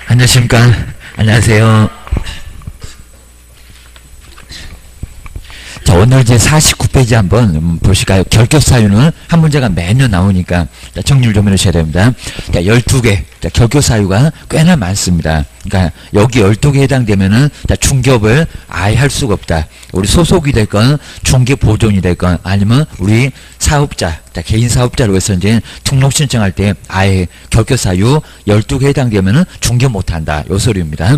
안녕하십니까. 안녕하세요. 자, 오늘 이제 49페이지 한번 보실까요? 결격 사유는 한 문제가 매년 나오니까 자, 정리를 좀 해주셔야 됩니다. 자, 12개. 자, 결격 사유가 꽤나 많습니다. 그러니까 여기 12개에 해당되면은 자, 중개업을 아예 할 수가 없다. 우리 소속이 됐건 중개 보존이 됐건 아니면 우리 사업자, 자, 개인 사업자로 해서 이제 등록 신청할 때 아예 결격 사유 12개 해당되면은 중개 못 한다. 요 소리입니다.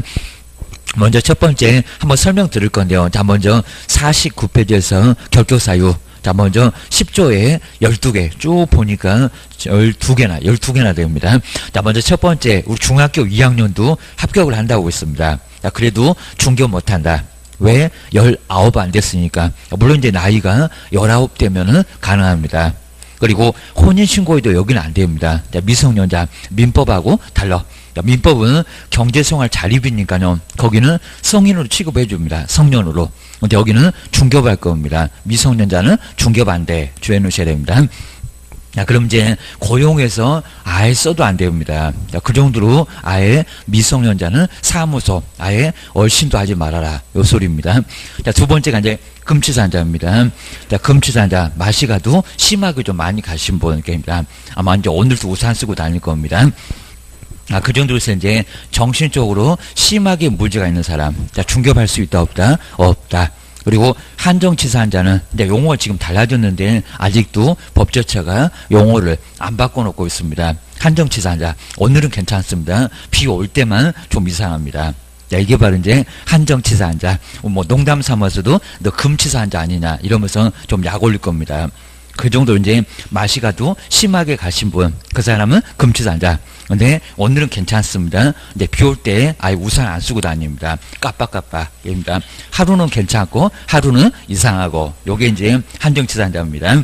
먼저 첫 번째 한번 설명 드릴 건데요. 자, 먼저 49페이지에서 결격 사유. 자, 먼저 10조에 12개 쭉 보니까 12개나 됩니다. 자, 먼저 첫 번째, 우리 중학교 2학년도 합격을 한다고 했습니다. 자, 그래도 중개 못 한다. 왜? 19 안 됐으니까. 물론 이제 나이가 19 되면은 가능합니다. 그리고 혼인신고에도 여기는 안 됩니다. 자, 미성년자, 민법하고 달라. 민법은 경제생활 자립이니까요. 거기는 성인으로 취급해 줍니다. 성년으로. 근데 여기는 중개업할 겁니다. 미성년자는 중개업 안 돼. 주의해 놓으셔야 됩니다. 자, 그럼 이제 고용해서 아예 써도 안 됩니다. 자, 그 정도로 아예 미성년자는 사무소 아예 얼씬도 하지 말아라. 요 소리입니다. 자, 두 번째가 이제 금치산자입니다. 자, 금치산자 마시가도 심하게 좀 많이 가신 분입니다. 아마 이제 오늘도 우산 쓰고 다닐 겁니다. 아, 그 정도로 해서 이제 정신적으로 심하게 문제가 있는 사람. 자, 중개업할 수 있다, 없다? 없다. 그리고 한정치사한자는 이제 용어가 지금 달라졌는데 아직도 법제처가 용어를 안 바꿔놓고 있습니다. 한정치사한자. 오늘은 괜찮습니다. 비 올 때만 좀 이상합니다. 자, 이게 바로 이제 한정치사한자. 뭐 농담 삼아서도 너 금치사한자 아니냐 이러면서 좀 약 올릴 겁니다. 그 정도 이제 마시가도 심하게 가신 분, 그 사람은 금치산자. 근데 오늘은 괜찮습니다. 근데 비 올 때 아예 우산 안 쓰고 다닙니다. 깜빡깜빡입니다. 하루는 괜찮고 하루는 이상하고 요게 이제 한정치산자입니다.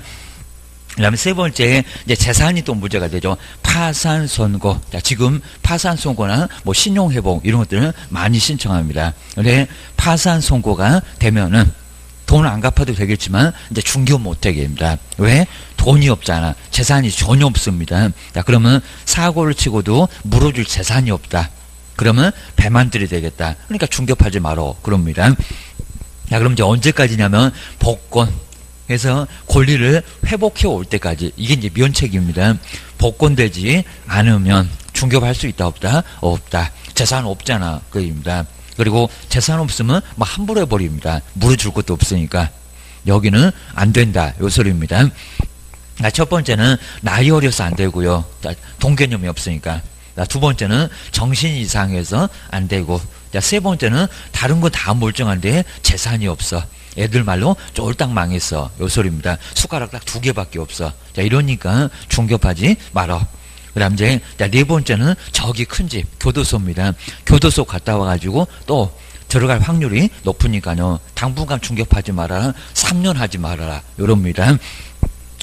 그다음에 세 번째 이제 재산이 또 문제가 되죠. 파산 선고. 자, 지금 파산 선고나 뭐 신용 회복 이런 것들을 많이 신청합니다. 근데 파산 선고가 되면은 돈을 안 갚아도 되겠지만 이제 중개업 못하게 됩니다. 왜? 돈이 없잖아. 재산이 전혀 없습니다. 자, 그러면 사고를 치고도 물어줄 재산이 없다. 그러면 배만 들이 되겠다. 그러니까 중개업하지 말어. 그럽니다. 자, 그럼 이제 언제까지냐면 복권해서 권리를 회복해 올 때까지. 이게 이제 면책입니다. 복권되지 않으면 중개업할 수 있다, 없다? 없다. 재산 없잖아. 그입니다. 그리고 재산 없으면 막 함부로 해버립니다. 물어줄 것도 없으니까. 여기는 안 된다. 요 소리입니다. 첫 번째는 나이 어려서 안 되고요. 돈 개념이 없으니까. 두 번째는 정신이 이상해서 안 되고. 세 번째는 다른 건 다 멀쩡한데 재산이 없어. 애들 말로 쫄딱 망했어. 요 소리입니다. 숟가락 딱 2개밖에 없어. 자, 이러니까 중개업하지 말어. 그 다음 이제 네 번째는 저기 큰 집 교도소입니다. 교도소 갔다 와가지고 또 들어갈 확률이 높으니까요. 당분간 중개업하지 말아라. 3년 하지 말아라. 요럽니다.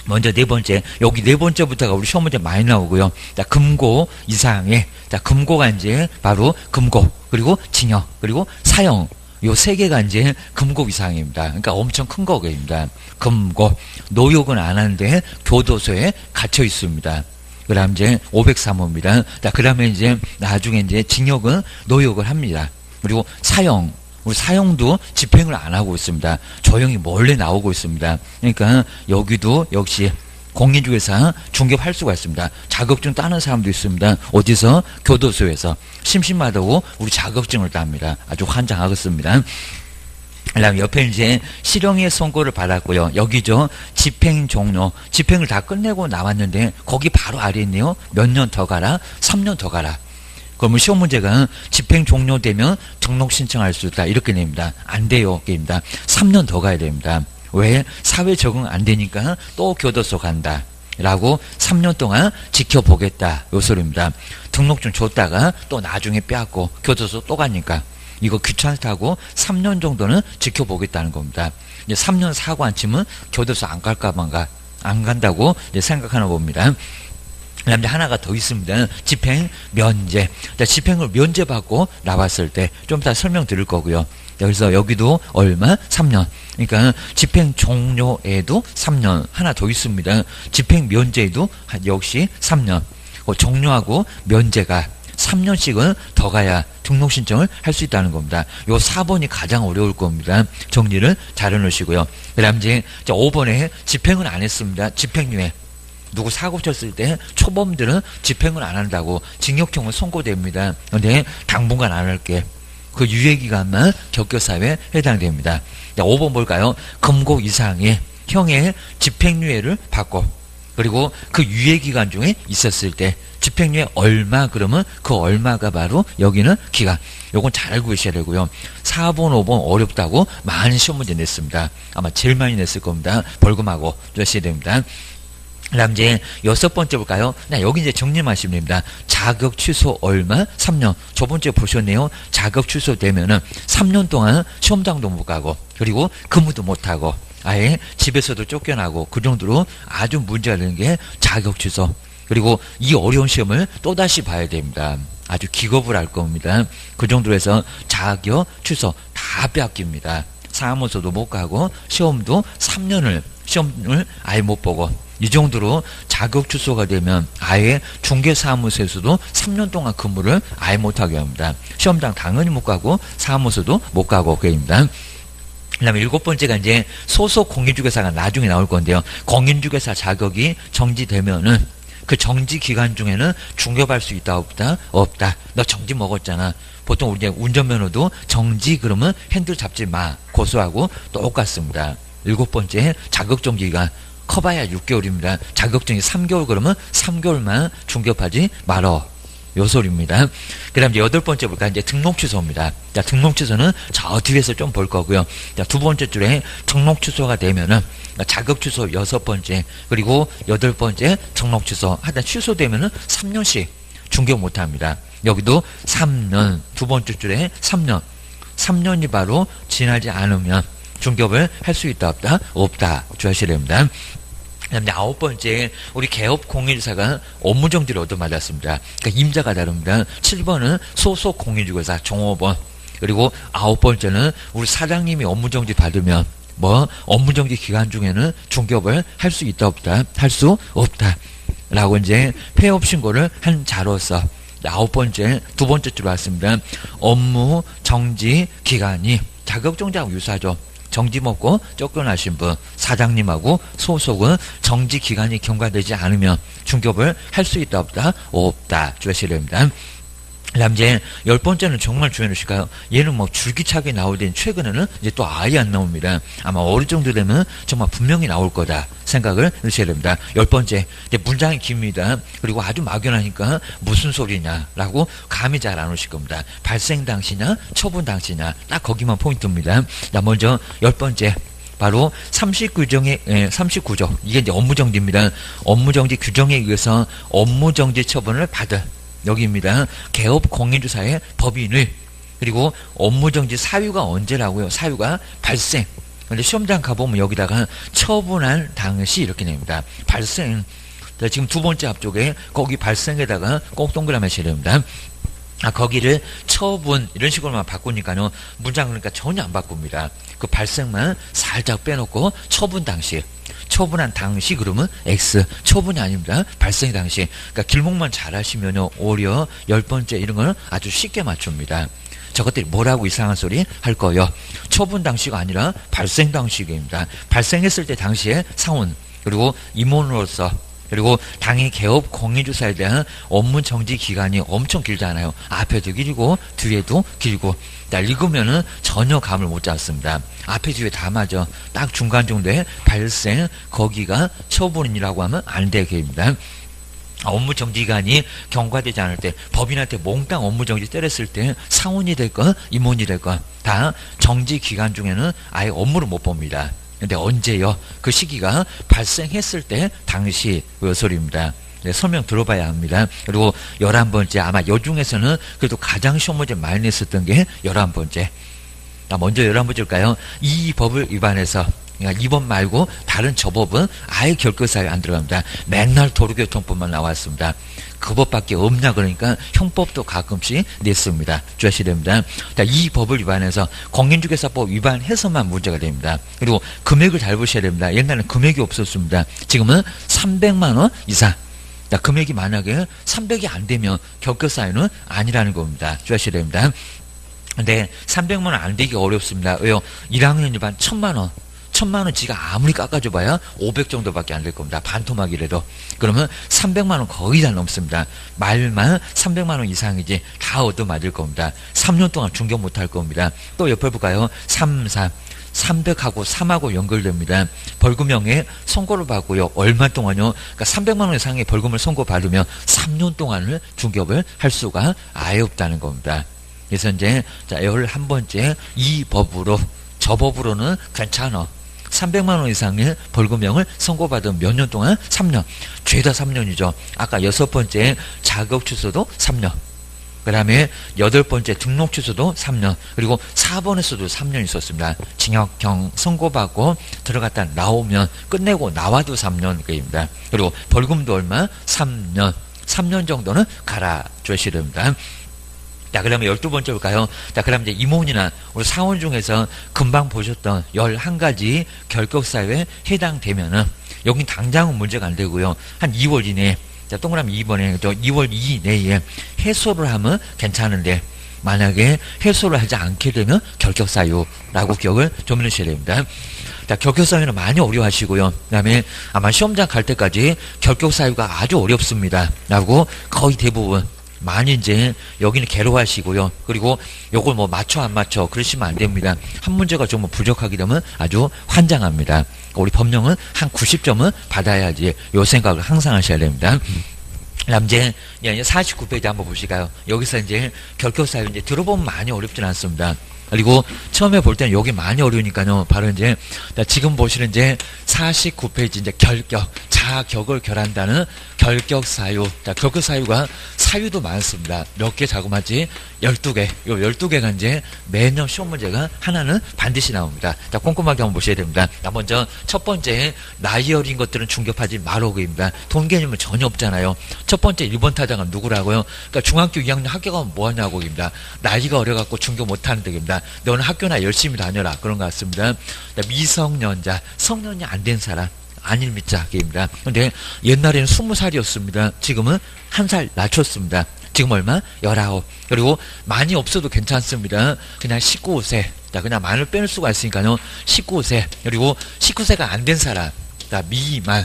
먼저 네 번째, 여기 네 번째부터가 우리 시험 문제 많이 나오고요. 자, 금고 이상의, 자, 금고가 이제 바로 금고, 그리고 징역, 그리고 사형. 요 세 개가 이제 금고 이상입니다. 그러니까 엄청 큰 거입니다. 금고. 노역은 안 하는데 교도소에 갇혀 있습니다. 그 다음 이제 503호입니다. 자, 그 다음에 이제 나중에 이제 징역은 노역을 합니다. 그리고 사형. 우리 사형도 집행을 안 하고 있습니다. 조용히 몰래 나오고 있습니다. 그러니까 여기도 역시 공인중개사 중개업할 수가 있습니다. 자격증 따는 사람도 있습니다. 어디서? 교도소에서. 심심하다고 우리 자격증을 땁니다. 아주 환장하겠습니다. 그다음에 옆에 이제 실형의 선고를 받았고요. 여기죠. 집행 종료. 집행을 다 끝내고 나왔는데 거기 바로 아래에 있네요. 몇 년 더 가라? 3년 더 가라. 그러면 시험 문제가 집행 종료되면 등록 신청할 수 있다. 이렇게 됩니다. 안 돼요. 게임입니다. 3년 더 가야 됩니다. 왜? 사회 적응 안 되니까 또 교도소 간다. 라고 3년 동안 지켜보겠다. 요 소리입니다. 등록증 줬다가 또 나중에 빼앗고 교도소 또 가니까. 이거 귀찮다고 3년 정도는 지켜보겠다는 겁니다. 이제 3년 사고 안 치면 교도소 안 갈까 말까 안 간다고 이제 생각하나 봅니다. 그다음에 하나가 더 있습니다. 집행 면제. 자, 집행을 면제받고 나왔을 때 좀 이따 설명드릴 거고요. 그래서 여기도 얼마? 3년. 그러니까 집행 종료에도 3년. 하나 더 있습니다. 집행 면제에도 역시 3년. 종료하고 면제가 3년씩은 더 가야 등록 신청을 할 수 있다는 겁니다. 요 4번이 가장 어려울 겁니다. 정리를 잘 해놓으시고요. 그 다음 이제 5번에 집행은 안 했습니다. 집행유예. 누구 사고 쳤을 때 초범들은 집행을 안 한다고 징역형은 선고됩니다. 근데 당분간 안 할게. 그 유예기간만 격교사유에 해당됩니다. 자, 5번 볼까요? 금고 이상의 형의 집행유예를 받고 그리고 그 유예기간 중에 있었을 때 집행유예 얼마 그러면 그 얼마가 바로 여기는 기간. 요건 잘 알고 계셔야 되고요. 4번 5번 어렵다고 많이 시험 문제 냈습니다. 아마 제일 많이 냈을 겁니다. 벌금하고 하셔야 됩니다. 그 다음 이제 6번째 볼까요? 여기 이제 정리하시면 됩니다. 자격 취소 얼마? 3년. 저번주에 보셨네요. 자격 취소되면은 3년 동안 시험장도 못 가고, 그리고 근무도 못 하고, 아예 집에서도 쫓겨나고, 그 정도로 아주 문제가 되는 게 자격 취소. 그리고 이 어려운 시험을 또다시 봐야 됩니다. 아주 기겁을 할 겁니다. 그 정도로 해서 자격 취소 다 빼앗깁니다. 사무소도 못 가고, 시험도 3년을, 시험을 아예 못 보고, 이 정도로 자격 취소가 되면 아예 중개사무소에서도 3년 동안 근무를 아예 못하게 합니다. 시험장 당연히 못 가고 사무소도 못 가고 그입니다. 그 다음에 7번째가 이제 소속 공인중개사가 나중에 나올 건데요. 공인중개사 자격이 정지되면은 그 정지 기간 중에는 중개할 수 있다 없다? 없다. 너 정지 먹었잖아. 보통 우리 운전면허도 정지 그러면 핸들 잡지 마. 고소하고 똑같습니다. 7번째 자격정지 기간. 커봐야 6개월입니다. 자격증이 3개월 그러면 3개월만 중개하지 말어. 요 소리입니다. 그 다음 이제 8번째 볼까요? 이제 등록 취소입니다. 자, 등록 취소는 저 뒤에서 좀 볼 거고요. 자, 2번째 줄에 등록 취소가 되면은 자격 취소 6번째, 그리고 8번째 등록 취소. 하여튼 취소되면은 3년씩 중개 못 합니다. 여기도 3년, 2번째 줄에 3년. 3년이 바로 지나지 않으면 중개업을 할 수 있다 없다? 없다. 주의하셔야 됩니다. 그 다음에 9번째 우리 개업 공인중개사가 업무정지를 얻어맞았습니다. 그러니까 임자가 다릅니다. 7번은 소속 공인중개사 종업원, 그리고 9번째는 우리 사장님이 업무정지 받으면 업무정지 기간 중에는 중개업을 할 수 있다 없다? 할 수 없다 라고 이제 폐업 신고를 한 자로서 9번째, 2번째 줄 왔습니다. 업무 정지 기간이 자격정지하고 유사하죠. 정지 먹고 쫓겨나신 분, 사장님하고 소속은 정지 기간이 경과되지 않으면 중개업을 할 수 있다 없다? 없다. 주의하셔야 됩니다. 그 다음 이제 10번째는 정말 주의해주실까요? 얘는 줄기차게 나오더니 최근에는 이제 또 아예 안 나옵니다. 아마 어느 정도 되면 정말 분명히 나올 거다 생각을 하셔야 됩니다. 10번째, 문장이 깁니다. 그리고 아주 막연하니까 무슨 소리냐라고 감이 잘 안 오실 겁니다. 발생 당시냐, 처분 당시냐, 딱 거기만 포인트입니다. 자, 먼저 10번째. 바로 39조. 이게 이제 업무정지입니다. 업무정지 규정에 의해서 업무정지 처분을 받을. 여기입니다. 개업 공인중개사의 법인을, 그리고 업무정지 사유가 언제라고요? 사유가 발생. 근데 시험장 가보면 여기다가 처분할 당시 이렇게 냅니다. 발생. 자, 지금 2번째 앞쪽에 거기 발생에다가 꼭 동그라미 하셔야 됩니다. 거기를 처분 이런 식으로만 바꾸니까요. 문장 그러니까 전혀 안 바꿉니다. 그 발생만 살짝 빼놓고 처분 당시. 처분한 당시 그러면 X. 처분이 아닙니다. 발생 당시. 그러니까 길목만 잘 하시면요. 오히려 10번째 이런 거는 아주 쉽게 맞춥니다. 저것들이 뭐라고 이상한 소리 할 거예요. 처분 당시가 아니라 발생 당시입니다. 발생했을 때 당시에 상훈, 그리고 임원으로서, 그리고 당의 개업 공인중개사에 대한 업무 정지 기간이 엄청 길잖아요. 앞에도 길고 뒤에도 길고. 읽으면은 전혀 감을 못 잡습니다. 앞에 뒤에 다 맞아. 딱 중간 정도에 발생, 거기가 처분이라고 하면 안 되게입니다. 업무 정지 기간이 경과되지 않을 때, 법인한테 몽땅 업무 정지 때렸을 때 상훈이 될건 임원이 될건 다 정지 기간 중에는 아예 업무를 못 봅니다. 근데 언제요? 그 시기가 발생했을 때 당시 그 소리입니다. 네, 설명 들어봐야 합니다. 그리고 11번째, 아마 요 중에서는 그래도 가장 시험 문제 많이 냈었던 게 11번째. 먼저 11번째일까요? 이 법을 위반해서, 그러니까 이법 말고 다른 저 법은 아예 결격사유에 안 들어갑니다. 맨날 도로교통법만 나왔습니다. 그 법밖에 없냐 그러니까 형법도 가끔씩 냈습니다. 주의하셔야 됩니다. 이 법을 위반해서 공인중개사법 위반해서만 문제가 됩니다. 그리고 금액을 잘 보셔야 됩니다. 옛날에는 금액이 없었습니다. 지금은 300만 원 이상. 자, 금액이 만약에 300이 안 되면 결격 사유는 아니라는 겁니다. 주의하셔야 됩니다. 근데 300만 원 안 되기 어렵습니다. 왜요? 1학년 일반 1000만 원. 1000만 원 지가 아무리 깎아줘봐야 500 정도밖에 안 될 겁니다. 반토막이라도. 그러면 300만 원 거의 다 넘습니다. 말만 300만 원 이상이지 다 얻어맞을 겁니다. 3년 동안 중개 못할 겁니다. 또 옆에 볼까요? 300하고 3하고 연결됩니다. 벌금형에 선고를 받고요. 얼마 동안요? 그러니까 300만 원 이상의 벌금을 선고받으면 3년 동안을 중개업을 할 수가 아예 없다는 겁니다. 그래서 이제 자, 11번째 이 법으로 저 법으로는 괜찮아. 300만 원 이상의 벌금형을 선고받은 몇 년 동안? 3년. 죄다 3년이죠. 아까 6번째 자격 취소도 3년. 그 다음에 8번째 등록 취소도 3년. 그리고 4번에서도 3년 있었습니다. 징역형 선고받고 들어갔다 나오면 끝내고 나와도 3년 입니다. 그리고 벌금도 얼마? 3년. 3년 정도는 갈아줘야 됩니다. 자, 그러면 12번째 볼까요? 자, 그럼 이제 임원이나 우리 사원 중에서 금방 보셨던 11가지 결격사유에 해당되면은, 여긴 당장은 문제가 안 되고요. 한 2월 이내에, 자, 동그라미 2번에, 2월 2일 내에 해소를 하면 괜찮은데, 만약에 해소를 하지 않게 되면 결격사유라고 기억을 좀 해주셔야 됩니다. 자, 결격사유는 많이 어려워하시고요. 그 다음에 아마 시험장 갈 때까지 결격사유가 아주 어렵습니다. 라고 거의 대부분 많이 이제 여기는 괴로워하시고요. 그리고 요걸 뭐 맞춰 안 맞춰 그러시면 안 됩니다. 한 문제가 좀 부족하게 되면 아주 환장합니다. 우리 법령은 한 90점은 받아야지 요 생각을 항상 하셔야 됩니다. 그다음 이제 49페이지 한번 보실까요? 여기서 이제 결격사유 이제 들어보면 많이 어렵진 않습니다. 그리고 처음에 볼 때는 여기 많이 어려우니까요. 바로 이제 지금 보시는 이제 49페이지 이제 결격, 자격을 결한다는 결격 사유. 자, 결격 사유가 사유도 많습니다. 몇 개 자그마치 12개. 요 12개가 이제 매년 시험 문제가 하나는 반드시 나옵니다. 자, 꼼꼼하게 한번 보셔야 됩니다. 자, 먼저 첫 번째 나이 어린 것들은 중개하지 말라고입니다. 돈 개념은 전혀 없잖아요. 첫 번째 1번 타자가 누구라고요? 그러니까 중학교 2학년 합격하면 뭐 하냐고입니다. 나이가 어려갖고 중개 못하는 데입니다. 너는 학교나 열심히 다녀라. 그런 것 같습니다. 미성년자, 성년이 안 된 사람. 아닙니다. 입니다. 근데 옛날에는 20살이었습니다. 지금은 1살 낮췄습니다. 지금 얼마? 19. 그리고 많이 없어도 괜찮습니다. 그냥 19세. 자, 그냥 만을 빼낼 수가 있으니까요. 19세. 그리고 19세가 안 된 사람. 자, 미만.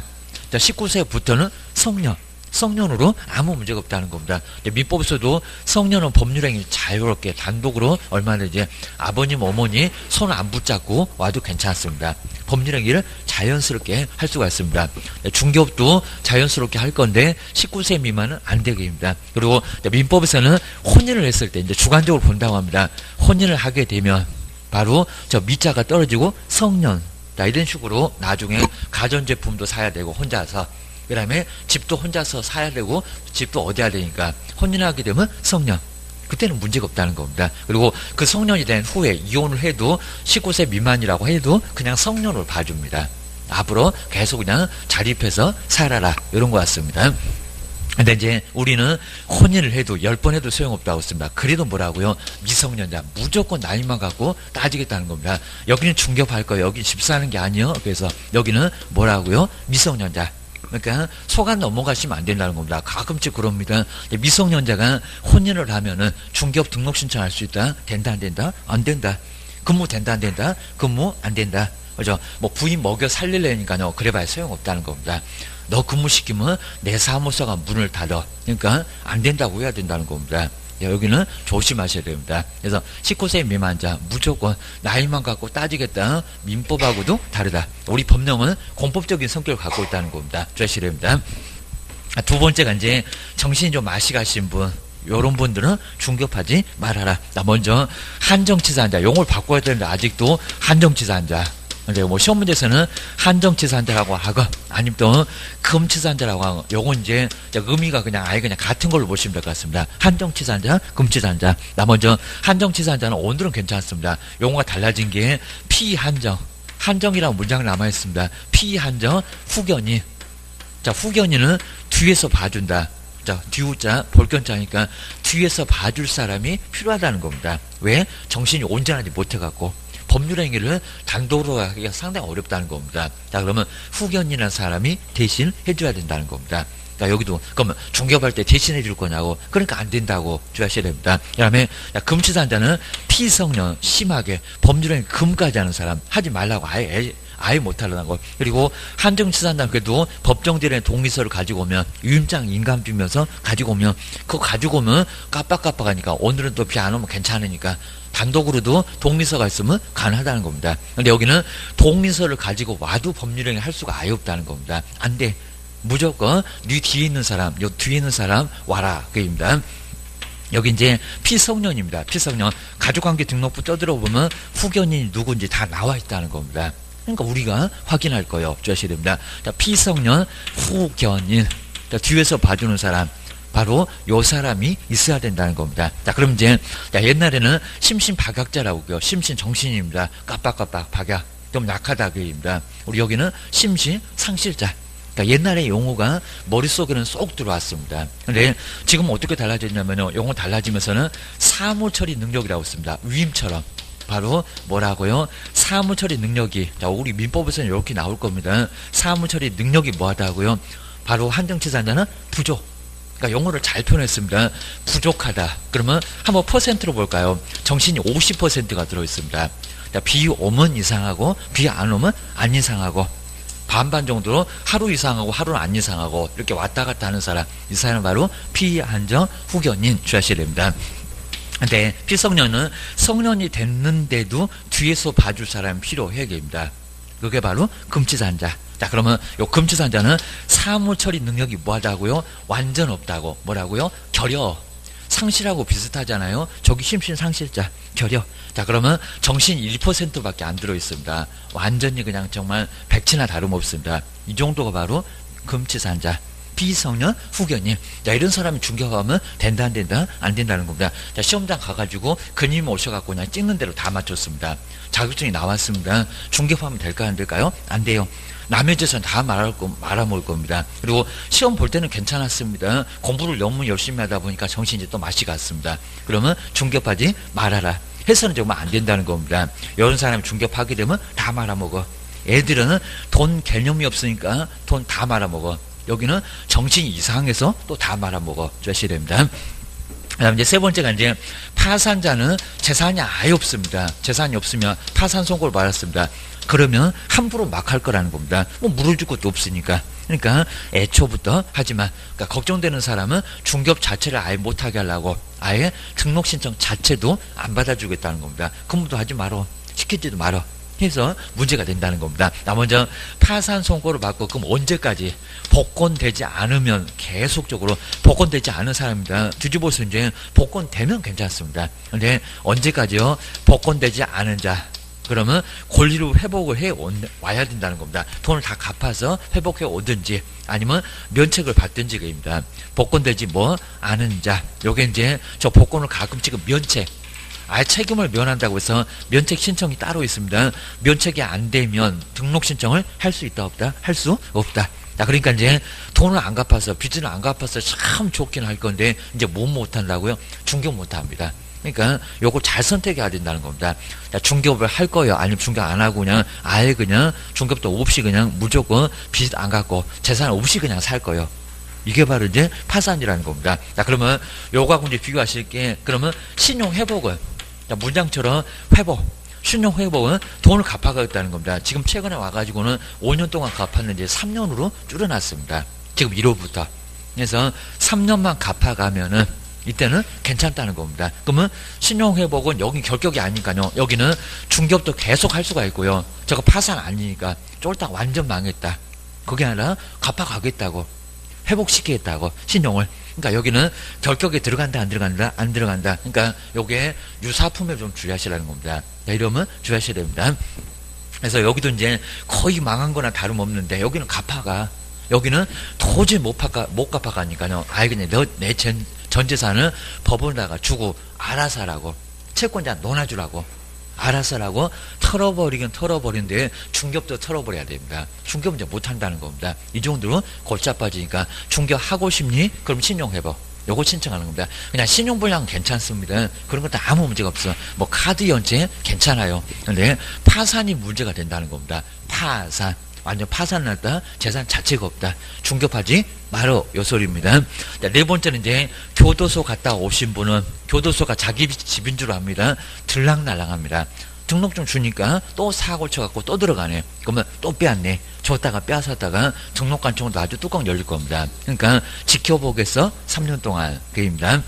자, 19세부터는 성년. 성년으로 아무 문제가 없다는 겁니다. 민법에서도 성년은 법률행위 자유롭게 단독으로 얼마나 이제 아버님, 어머니 손을 안 붙잡고 와도 괜찮습니다. 법률행위를 자연스럽게 할 수가 있습니다. 중개업도 자연스럽게 할 건데 19세 미만은 안 되게 합니다. 그리고 민법에서는 혼인을 했을 때 이제 주관적으로 본다고 합니다. 혼인을 하게 되면 바로 저 미자가 떨어지고 성년. 자, 이런 식으로 나중에 가전제품도 사야 되고 혼자서 그 다음에 집도 혼자서 사야 되고 집도 얻어야 되니까 혼인하게 되면 성년. 그때는 문제가 없다는 겁니다. 그리고 그 성년이 된 후에 이혼을 해도 19세 미만이라고 해도 그냥 성년으로 봐줍니다. 앞으로 계속 그냥 자립해서 살아라. 이런 것 같습니다. 근데 이제 우리는 혼인을 해도 10번 해도 소용없다고 했습니다. 그래도 뭐라고요? 미성년자. 무조건 나이만 갖고 따지겠다는 겁니다. 여기는 중개할 거예요. 여기 집 사는 게 아니에요. 그래서 여기는 뭐라고요? 미성년자. 그러니까 소관 넘어가시면 안 된다는 겁니다. 가끔씩 그럽니다. 미성년자가 혼인을 하면은 중개업 등록 신청할 수 있다. 된다 안 된다? 안 된다. 근무 된다 안 된다? 근무 안 된다. 그죠? 뭐 부인 먹여 살릴래니까요. 그래봐야 소용없다는 겁니다. 너 근무시키면 내 사무소가 문을 닫아. 그러니까 안 된다고 해야 된다는 겁니다. 여기는 조심하셔야 됩니다. 그래서 19세 미만자 무조건 나이만 갖고 따지겠다. 민법하고도 다르다. 우리 법령은 공법적인 성격을 갖고 있다는 겁니다. 주의하셔야 됩니다. 두 번째가 이제 정신이 좀 마시가신 분. 요런 분들은 중개업하지 말아라. 나 먼저 한정치사한자. 용어를 바꿔야 되는데 아직도 한정치사한자. 근데 뭐 시험 문제에서는 한정치사한자라고 하고 아니면 또 금치사한자라고 하고 요건 이제 의미가 그냥 아예 그냥 같은 걸로 보시면 될 것 같습니다. 한정치사한자, 금치사한자. 나 먼저 한정치사한자는 오늘은 괜찮습니다. 용어가 달라진 게 피한정. 한정이라는 문장이 남아 있습니다. 피한정, 후견인. 자, 후견인은 뒤에서 봐준다. 자, 뒤우자, 볼견자니까 뒤에서 봐줄 사람이 필요하다는 겁니다. 왜? 정신이 온전하지 못해갖고. 법률 행위를 단독으로 하기가 상당히 어렵다는 겁니다. 자, 그러면 후견이라는 사람이 대신 해줘야 된다는 겁니다. 자, 여기도 그러면 중개업할 때 대신해 줄 거냐고, 그러니까 안 된다고 주의하셔야 됩니다. 그 다음에 금치산자는 피성년, 심하게 법률행위 금까지 하는 사람 하지 말라고 아예 못하려는 거. 그리고 한정치산자는 그래도 법정대리의 동의서를 가지고 오면, 유임장 인감주면서 가지고 오면, 그거 가지고 오면 깜빡깜빡하니까 오늘은 또 비 안 오면 괜찮으니까 단독으로도 동의서가 있으면 가능하다는 겁니다. 근데 여기는 동의서를 가지고 와도 법률행위 할 수가 아예 없다는 겁니다. 안 돼. 무조건 네 뒤에 있는 사람, 요 뒤에 있는 사람 와라, 그입니다. 여기 이제 피성년입니다. 피성년 가족관계 등록부 떠들어보면 후견인이 누군지 다 나와 있다는 겁니다. 그러니까 우리가 확인할 거예요. 주셔야 됩니다. 자, 피성년 후견인, 자, 뒤에서 봐주는 사람, 바로 요 사람이 있어야 된다는 겁니다. 자, 그럼 이제 옛날에는 심신박약자라고 해요. 심신정신입니다. 깜빡깜빡 박약, 좀 약하다 그입니다. 우리 여기는 심신상실자. 그러니까 옛날의 용어가 머릿속에는 쏙 들어왔습니다. 근데 지금 어떻게 달라졌냐면요, 용어 달라지면서는 사무처리 능력이라고 있습니다. 위임처럼. 바로 뭐라고요? 사무처리 능력이, 자, 우리 민법에서는 이렇게 나올 겁니다. 사무처리 능력이 뭐하다고요? 바로 한정치산자는 부족. 그러니까 용어를 잘 표현했습니다. 부족하다. 그러면 한번 퍼센트로 볼까요? 정신이 50%가 들어있습니다. 자, 비 오면 이상하고 비 안 오면 안 이상하고, 반반 정도로 하루 이상하고 하루는 안 이상하고 이렇게 왔다 갔다 하는 사람, 이 사람은 바로 피한정 후견인 주하셔야 됩니다. 근데 피성년은 성년이 됐는데도 뒤에서 봐줄 사람이 필요해 계입니다. 그게 바로 금치산자. 자, 그러면 요 금치산자는 사무처리 능력이 뭐하다고요? 완전 없다고. 뭐라고요? 결여. 상실하고 비슷하잖아요. 저기 심신상실자, 결여. 자, 그러면 정신 1%밖에 안 들어있습니다. 완전히 그냥 정말 백치나 다름없습니다. 이 정도가 바로 금치산자, 비성년 후견인. 자, 이런 사람이 중개하면 된다 안 된다? 안 된다는 겁니다. 자, 시험장 가가지고 그님 오셔갖고 그냥 찍는 대로 다 맞췄습니다. 자격증이 나왔습니다. 중개하면 될까요? 안 될까요? 안 돼요. 남의 재산 다 말아먹을 겁니다. 그리고 시험 볼 때는 괜찮았습니다. 공부를 너무 열심히 하다 보니까 정신이 이제 또 맛이 갔습니다. 그러면 중개하지 말아라. 해서는 정말 안 된다는 겁니다. 이런 사람이 중개하게 되면 다 말아먹어. 애들은 돈 개념이 없으니까 돈 다 말아먹어. 여기는 정신이 이상해서 또 다 말아먹어. 주셔야 됩니다. 그다음 이제 세 번째가 이제 파산자는 재산이 아예 없습니다. 재산이 없으면 파산 선고를 받았습니다. 그러면 함부로 막 할 거라는 겁니다. 뭐 물어줄 것도 없으니까. 그러니까 애초부터 하지만, 그러니까 걱정되는 사람은 중개업 자체를 아예 못하게 하려고 아예 등록 신청 자체도 안 받아주겠다는 겁니다. 근무도 하지 말어. 시키지도 말어. 해서 문제가 된다는 겁니다. 나 먼저 파산 선고를 받고 그럼 언제까지 복권되지 않으면 계속적으로 복권되지 않은 사람입니다. 뒤집어서 이제 복권되면 괜찮습니다. 근데 언제까지요? 복권되지 않은 자. 그러면 권리로 회복을 해 와야 된다는 겁니다. 돈을 다 갚아서 회복해 오든지 아니면 면책을 받든지 그입니다. 복권되지 않은 자. 요게 이제 저 복권을 가끔 지금 면책. 아예 책임을 면한다고 해서 면책 신청이 따로 있습니다. 면책이 안 되면 등록 신청을 할 수 있다 없다? 할 수 없다. 자, 그러니까 이제 돈을 안 갚아서, 빚을 안 갚아서 참 좋긴 할 건데 이제 못한다고요? 중개업 못합니다. 그러니까 요걸 잘 선택해야 된다는 겁니다. 자, 중개업을 할 거예요? 아니면 중개업 안 하고 그냥 아예 그냥 중개업도 없이 그냥 무조건 빚 안 갚고 재산 없이 그냥 살 거예요? 이게 바로 이제 파산이라는 겁니다. 자, 그러면 요거하고 이제 비교하실 게, 그러면 신용 회복은, 자, 문장처럼 회복, 신용 회복은 돈을 갚아가겠다는 겁니다. 지금 최근에 와가지고는 5년 동안 갚았는데 3년으로 줄여놨습니다. 지금 1월부터. 그래서 3년만 갚아가면은 이때는 괜찮다는 겁니다. 그러면 신용회복은 여기 결격이 아니니까요. 여기는 중개업도 계속 할 수가 있고요. 저거 파산 아니니까 쫄딱 완전 망했다. 그게 아니라 갚아가겠다고. 회복시키겠다고. 신용을. 그러니까 여기는 결격에 들어간다 안 들어간다 안 들어간다. 그러니까 요게 유사품에 좀 주의하시라는 겁니다. 자, 이러면 주의하셔야 됩니다. 그래서 여기도 이제 거의 망한 거나 다름없는데 여기는 갚아가. 여기는 도저히 못 갚아가니까요. 아예 그냥 내 전 재산을 법원에다가 주고 알아서 하라고. 채권자 논아주라고. 알아서 하라고 털어버리긴 털어버리는데 중개업도 털어버려야 됩니다. 중개업 이제 못한다는 겁니다. 이 정도로 골치 아파지니까 중개업 하고 싶니? 그럼 신용회복. 요거 신청하는 겁니다. 그냥 신용불량 괜찮습니다. 그런 것도 아무 문제가 없어. 뭐 카드 연체 괜찮아요. 근데 파산이 문제가 된다는 겁니다. 파산. 완전 파산났다. 재산 자체가 없다. 중개하지 말어. 요 소리입니다. 자, 네 번째는 이제 교도소 갔다 오신 분은 교도소가 자기 집인 줄 압니다. 들락날락합니다. 등록증 주니까 또 사고를 쳐갖고 또 들어가네. 그러면 또 빼앗네. 줬다가 빼앗았다가 등록관청도 아주 뚜껑 열릴 겁니다. 그러니까 지켜보겠어. 3년 동안. 그입니다.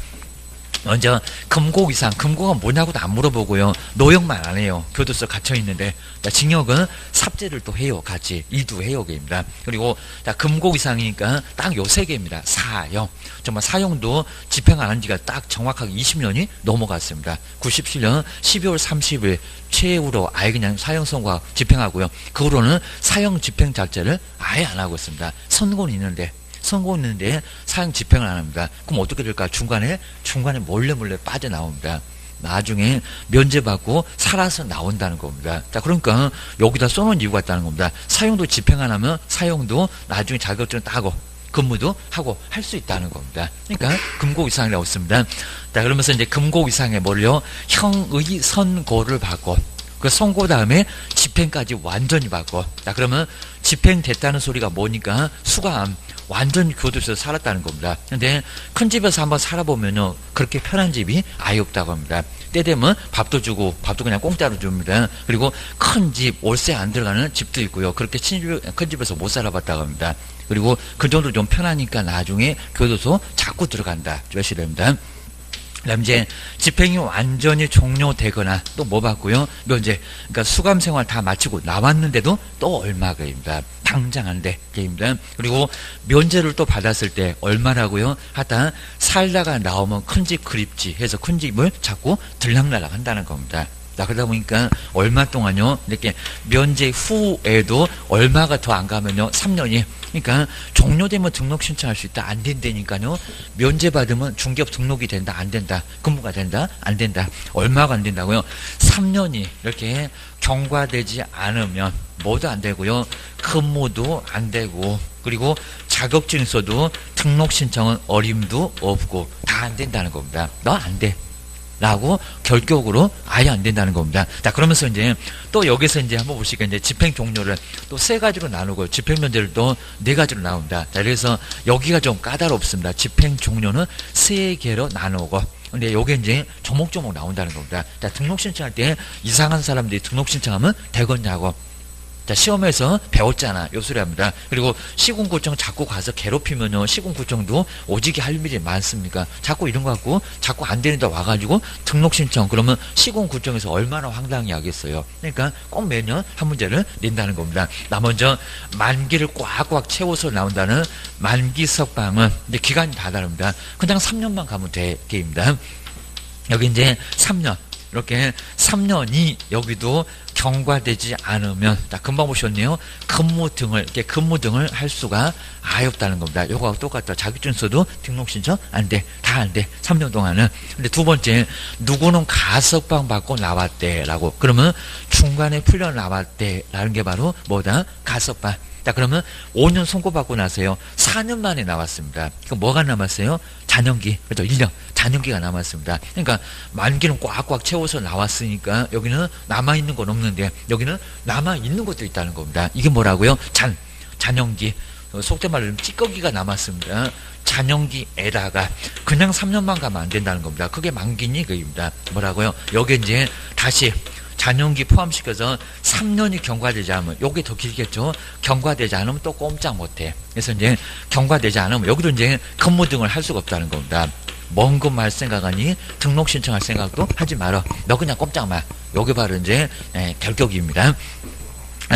먼저 금고 이상, 금고가 뭐냐고도 안 물어보고요. 노역만 안 해요. 교도소 갇혀 있는데. 자, 징역은 삽제를 또 해요. 같이 이두해요. 입니다. 그리고 자, 금고 이상이니까 딱 요 세 개입니다. 사형. 정말 사형도 집행 안 한 지가 딱 정확하게 20년이 넘어갔습니다. 97년 12월 30일 최후로 아예 그냥 사형 선고 집행하고요. 그 후로는 사형 집행 자체를 아예 안 하고 있습니다. 선고는 있는데 사형 집행을 안 합니다. 그럼 어떻게 될까? 중간에 몰래 빠져나옵니다. 나중에 면제받고 살아서 나온다는 겁니다. 자, 그러니까 여기다 써놓은 이유가 있다는 겁니다. 사형도 집행 안 하면 사형도 나중에 자격증 따고 근무도 하고 할 수 있다는 겁니다. 그러니까 금고 이상이라고 씁니다. 자, 그러면서 이제 금고 이상에 뭘요? 형의 선고를 받고 그 선고 다음에 집행까지 완전히 받고. 자, 그러면 집행됐다는 소리가 뭐니까 수감 완전히 교도소에서 살았다는 겁니다. 근데 큰 집에서 한번 살아보면요, 그렇게 편한 집이 아예 없다고 합니다. 때 되면 밥도 주고, 밥도 그냥 공짜로 줍니다. 그리고 큰 집, 월세 안 들어가는 집도 있고요. 그렇게 큰 집에서 못 살아봤다고 합니다. 그리고 그 정도 좀 편하니까 나중에 교도소 자꾸 들어간다. 주시됩니다. 그다음 이제 집행이 완전히 종료되거나 또 뭐 받고요? 면제. 그러니까 수감 생활 다 마치고 나왔는데도 또 얼마가입니다. 당장 안 돼. 게임입니다. 그리고 면제를 또 받았을 때 얼마라고요? 하다 살다가 나오면 큰 집 그립지 해서 큰 집을 자꾸 들락날락 한다는 겁니다. 자, 그러다 보니까 얼마 동안요, 이렇게 면제 후에도 얼마가 더 안 가면요, 3년이. 그러니까 종료되면 등록 신청할 수 있다. 안 된다니까요. 면제 받으면 중개업 등록이 된다. 안 된다. 근무가 된다. 안 된다. 얼마가 안 된다고요? 3년이 이렇게 경과되지 않으면 뭐도 안 되고요. 근무도 안 되고, 그리고 자격증 있어도 등록 신청은 어림도 없고 다 안 된다는 겁니다. 너 안 돼. 라고 결격으로 아예 안 된다는 겁니다. 자, 그러면서 이제 또 여기서 이제 한번 보시니까 이제 집행 종료를 또 세 가지로 나누고 집행 면제를 또 네 가지로 나옵니다. 자, 그래서 여기가 좀 까다롭습니다. 집행 종료는 세 개로 나누고. 근데 요게 이제 조목조목 나온다는 겁니다. 자, 등록 신청할 때 이상한 사람들이 등록 신청하면 되겠냐고. 자, 시험에서 배웠잖아. 요 소리 합니다. 그리고 시군구청 자꾸 가서 괴롭히면요, 시군구청도 오지게 할 일이 많습니까? 자꾸 이런 거 갖고 자꾸 안 되는 데 와가지고 등록 신청, 그러면 시군구청에서 얼마나 황당히 하겠어요. 그러니까 꼭 매년 한 문제를 낸다는 겁니다. 나 먼저 만기를 꽉꽉 채워서 나온다는 만기 석방은 이제 기간이 다 다릅니다. 그냥 3년만 가면 되게입니다. 여기 이제 3년. 이렇게 3년이 여기도 경과되지 않으면, 자, 금방 보셨네요. 근무 등을 할 수가 아예 없다는 겁니다. 요거하고 똑같다. 자격증 써도 등록 신청 안 돼. 다 안 돼. 3년 동안은. 근데 두 번째, 누구는 가석방 받고 나왔대라고. 그러면 중간에 풀려 나왔대라는 게 바로 뭐다? 가석방. 자, 그러면 5년 선고받고 나서요, 4년 만에 나왔습니다. 그럼 뭐가 남았어요? 잔연기. 그렇죠? 1년. 잔연기가 남았습니다. 그러니까 만기는 꽉꽉 채워서 나왔으니까 여기는 남아있는 건 없는데 여기는 남아있는 것도 있다는 겁니다. 이게 뭐라고요? 잔연기. 속된 말로 찌꺼기가 남았습니다. 잔연기에다가 그냥 3년만 가면 안 된다는 겁니다. 그게 만기니 그입니다. 뭐라고요? 여기 이제 다시 잔연기 포함시켜서 3년이 경과되지 않으면, 요게 더 길겠죠? 경과되지 않으면 또 꼼짝 못해. 그래서 이제 경과되지 않으면 여기도 이제 근무 등을 할 수가 없다는 겁니다. 먼 근무 할 생각하니 등록 신청할 생각도 하지 마라. 너 그냥 꼼짝 마. 요게 바로 이제 결격입니다.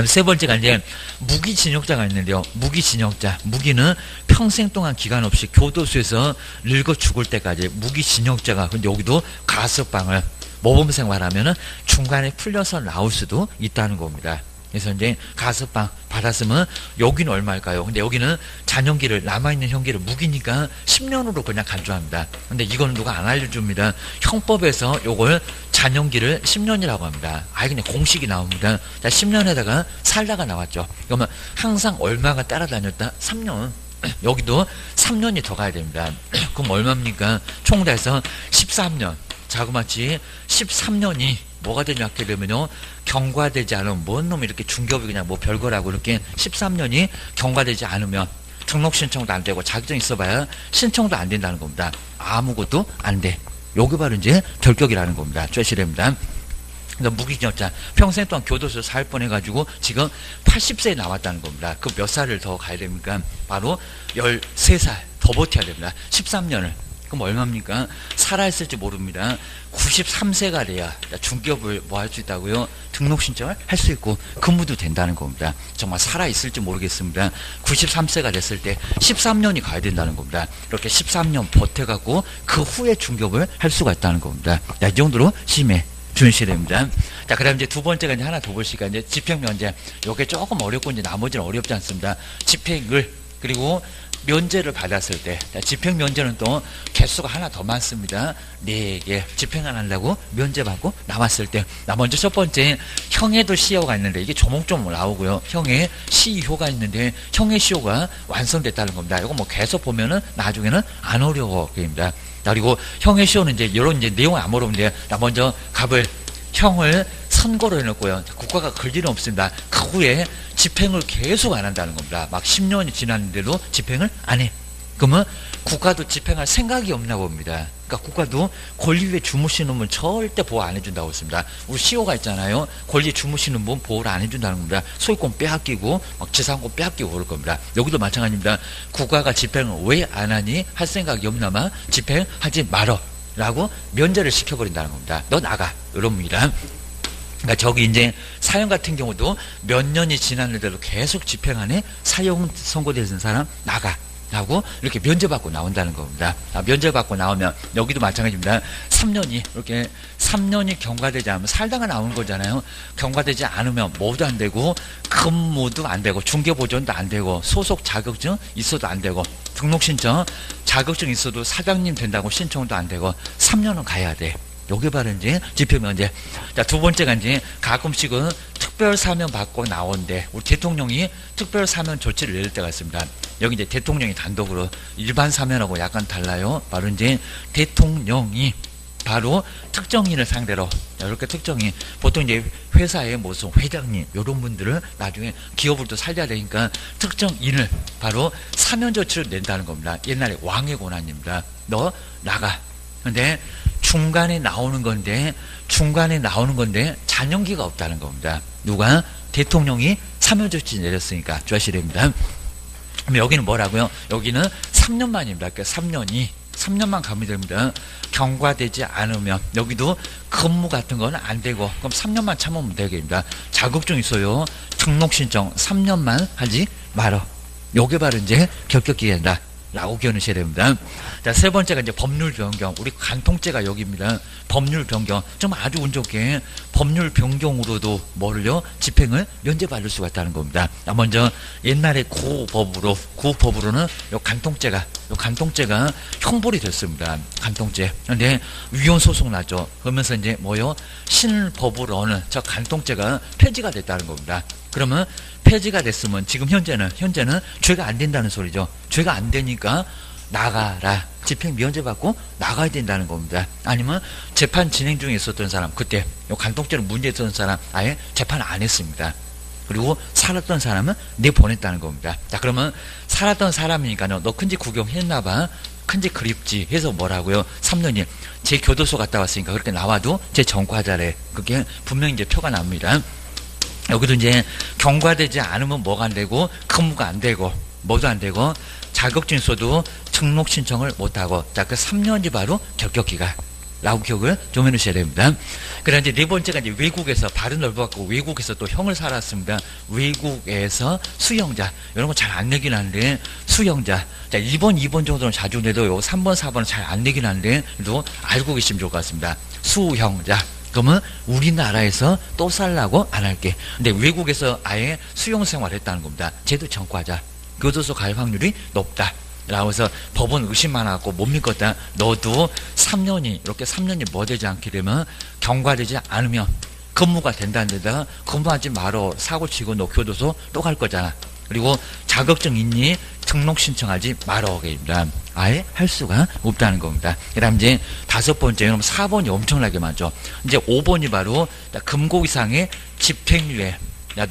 세 번째가 이제 무기징역자가 있는데요. 무기징역자. 무기는 평생 동안 기간 없이 교도소에서 늙어 죽을 때까지 무기징역자가, 근데 여기도 가석방을 모범 생활하면은 중간에 풀려서 나올 수도 있다는 겁니다. 그래서 이제 가석방 받았으면 여기는 얼마일까요? 근데 여기는 잔연기를, 남아있는 형기를 무기니까 10년으로 그냥 간주합니다. 근데 이거는 누가 안 알려줍니다. 형법에서 요걸 잔연기를 10년이라고 합니다. 아예 그냥 공식이 나옵니다. 자, 10년에다가 살다가 나왔죠. 그러면 항상 얼마가 따라다녔다? 3년. 여기도 3년이 더 가야 됩니다. 그럼 얼마입니까? 총 돼서 13년. 자그마치 13년이 뭐가 되냐 하게 되면요, 경과되지 않으면 뭔 놈이 이렇게 중개업이 그냥 뭐 별거라고 이렇게 13년이 경과되지 않으면 등록 신청도 안 되고 자격증 있어봐야 신청도 안 된다는 겁니다. 아무것도 안 돼. 요게 바로 이제 결격이라는 겁니다. 쬐시랍니다. 무기징역자 평생 동안 교도소 살 뻔해가지고 지금 80세에 나왔다는 겁니다. 그 몇 살을 더 가야 됩니까? 바로 13살 더 버텨야 됩니다. 13년을. 그럼 얼마입니까? 살아있을지 모릅니다. 93세가 돼야 중개업을 뭐 할 수 있다고요? 등록 신청을 할 수 있고 근무도 된다는 겁니다. 정말 살아있을지 모르겠습니다. 93세가 됐을 때 13년이 가야 된다는 겁니다. 이렇게 13년 버텨갖고 그 후에 중개업을 할 수가 있다는 겁니다. 자, 이 정도로 심해. 준시해야 됩니다. 자, 그 다음 이제 두 번째가 이제 하나 더 보실까. 이제 집행면제. 요게 조금 어렵고 이제 나머지는 어렵지 않습니다. 집행을, 그리고 면제를 받았을 때, 집행면제는 또 개수가 하나 더 많습니다. 4개. 집행을 한다고 면제받고 나왔을 때. 먼저 첫 번째, 형해도 시효가 있는데, 이게 조목조목 나오고요. 형해 시효가 있는데, 형해 시효가 완성됐다는 겁니다. 이거 뭐 계속 보면은 나중에는 안 어려워. 그입니다. 그리고 형의 시효는 이제 이런 이제 내용이 안 어려운데, 먼저 갑을 형을 선고로 해놓고요. 국가가 걸 일은 없습니다. 그 후에 집행을 계속 안 한다는 겁니다. 막 10년이 지났는데도 집행을 안 해. 그러면 국가도 집행할 생각이 없나 봅니다. 그러니까 국가도 권리 위에 주무시는 분 절대 보호 안 해준다고 했습니다. 우리 시효가 있잖아요. 권리 주무시는 분 보호를 안 해준다는 겁니다. 소유권 빼앗기고 막 지상권 빼앗기고 그럴 겁니다. 여기도 마찬가지입니다. 국가가 집행을 왜 안 하니 할 생각이 없나마 집행하지 말어 라고 면제를 시켜버린다는 겁니다. 너 나가 이런 겁니다. 그러니까 저기 이제 사형 같은 경우도 몇 년이 지났는데도 계속 집행하네. 사형 선고되는 사람 나가 라고 이렇게 면제받고 나온다는 겁니다. 면제받고 나오면 여기도 마찬가지입니다. 3년이 이렇게 3년이 경과되지 않으면 살다가 나오는 거잖아요. 경과되지 않으면 뭐도 안 되고 근무도 안 되고 중개보존도 안 되고 소속 자격증 있어도 안 되고 등록신청 자격증 있어도 사장님 된다고 신청도 안 되고 3년은 가야 돼. 요게 바로 이제 집행면제. 자, 두 번째가 이제 가끔씩은 특별 사면 받고 나온데 우리 대통령이 특별 사면 조치를 내릴 때가 있습니다. 여기 이제 대통령이 단독으로 일반 사면하고 약간 달라요. 바로 이제 대통령이 바로 특정인을 상대로 이렇게 특정인 보통 이제 회사의 무슨 회장님 이런 분들을 나중에 기업을 또 살려야 되니까 특정인을 바로 사면 조치를 낸다는 겁니다. 옛날에 왕의 권한입니다. 너 나가. 근데 중간에 나오는 건데 잔영기가 없다는 겁니다. 누가? 대통령이 사면 조치 내렸으니까 조심됩니다. 그럼 여기는 뭐라고요? 여기는 3년 만입니다. 그러니까 3년만 가면 됩니다. 경과되지 않으면 여기도 근무 같은 거는 안 되고 그럼 3년만 참으면 되겠습니다. 자격증 있어요. 등록신청 3년만 하지 말어. 요게 바로 이제 결격기간이다 라고 기억하셔야 됩니다. 자, 세 번째가 이제 법률 변경. 우리 간통죄가 여기입니다. 법률 변경. 좀 아주 운 좋게 법률 변경으로도 뭐를요? 집행을 면제받을 수가 있다는 겁니다. 먼저 옛날에 구법으로는 요 간통죄가 형벌이 됐습니다. 간통죄. 근데 위헌 소송 나죠. 그러면서 이제 뭐요? 신법으로는 저 간통죄가 폐지가 됐다는 겁니다. 그러면 폐지가 됐으면 지금 현재는 죄가 안 된다는 소리죠. 죄가 안 되니까 나가라. 집행 면제받고 나가야 된다는 겁니다. 아니면 재판 진행 중에 있었던 사람, 그때 간통죄로 문제 있었던 사람 아예 재판 안 했습니다. 그리고 살았던 사람은 내보냈다는 겁니다. 자, 그러면 살았던 사람이니까 너 큰 집 구경했나봐. 큰 집 그립지 해서 뭐라고요? 3년이 제 교도소 갔다 왔으니까 그렇게 나와도 제 전과자래. 그게 분명히 이제 표가 납니다. 여기도 이제 경과되지 않으면 뭐가 안 되고 근무가 안 되고 뭐도 안 되고 자격증 있어도 등록 신청을 못하고 자, 그 3년이 바로 결격기간 라고 기억을 좀 해놓으셔야 됩니다. 그다음 이제 네 번째가 이제 외국에서 발은 넓어갖고 외국에서 또 형을 살았습니다. 외국에서 수형자 이런 거 잘 안 내긴 하는데 수형자 자 1번, 2번 정도는 자주 내도 요 3번, 4번은 잘 안 내긴 하는데 그래도 알고 계시면 좋을 것 같습니다. 수형자 그러면 우리나라에서 또 살라고 안 할게. 근데 외국에서 아예 수용 생활을 했다는 겁니다. 쟤도 전과자. 교도소 갈 확률이 높다. 라고 해서 법원 의심 많아갖고 못 믿겠다. 너도 3년이 이렇게 3년이 뭐 되지 않게 되면 경과되지 않으면 근무가 된다는 데다가 근무하지 말어. 사고 치고 너 교도소 또 갈 거잖아. 그리고 자격증 있니? 등록 신청하지 말아오게입니다. 아예 할 수가 없다는 겁니다. 그 다음 이제 5번째, 여러분 4번이 엄청나게 많죠. 이제 5번이 바로 금고 이상의 집행유예.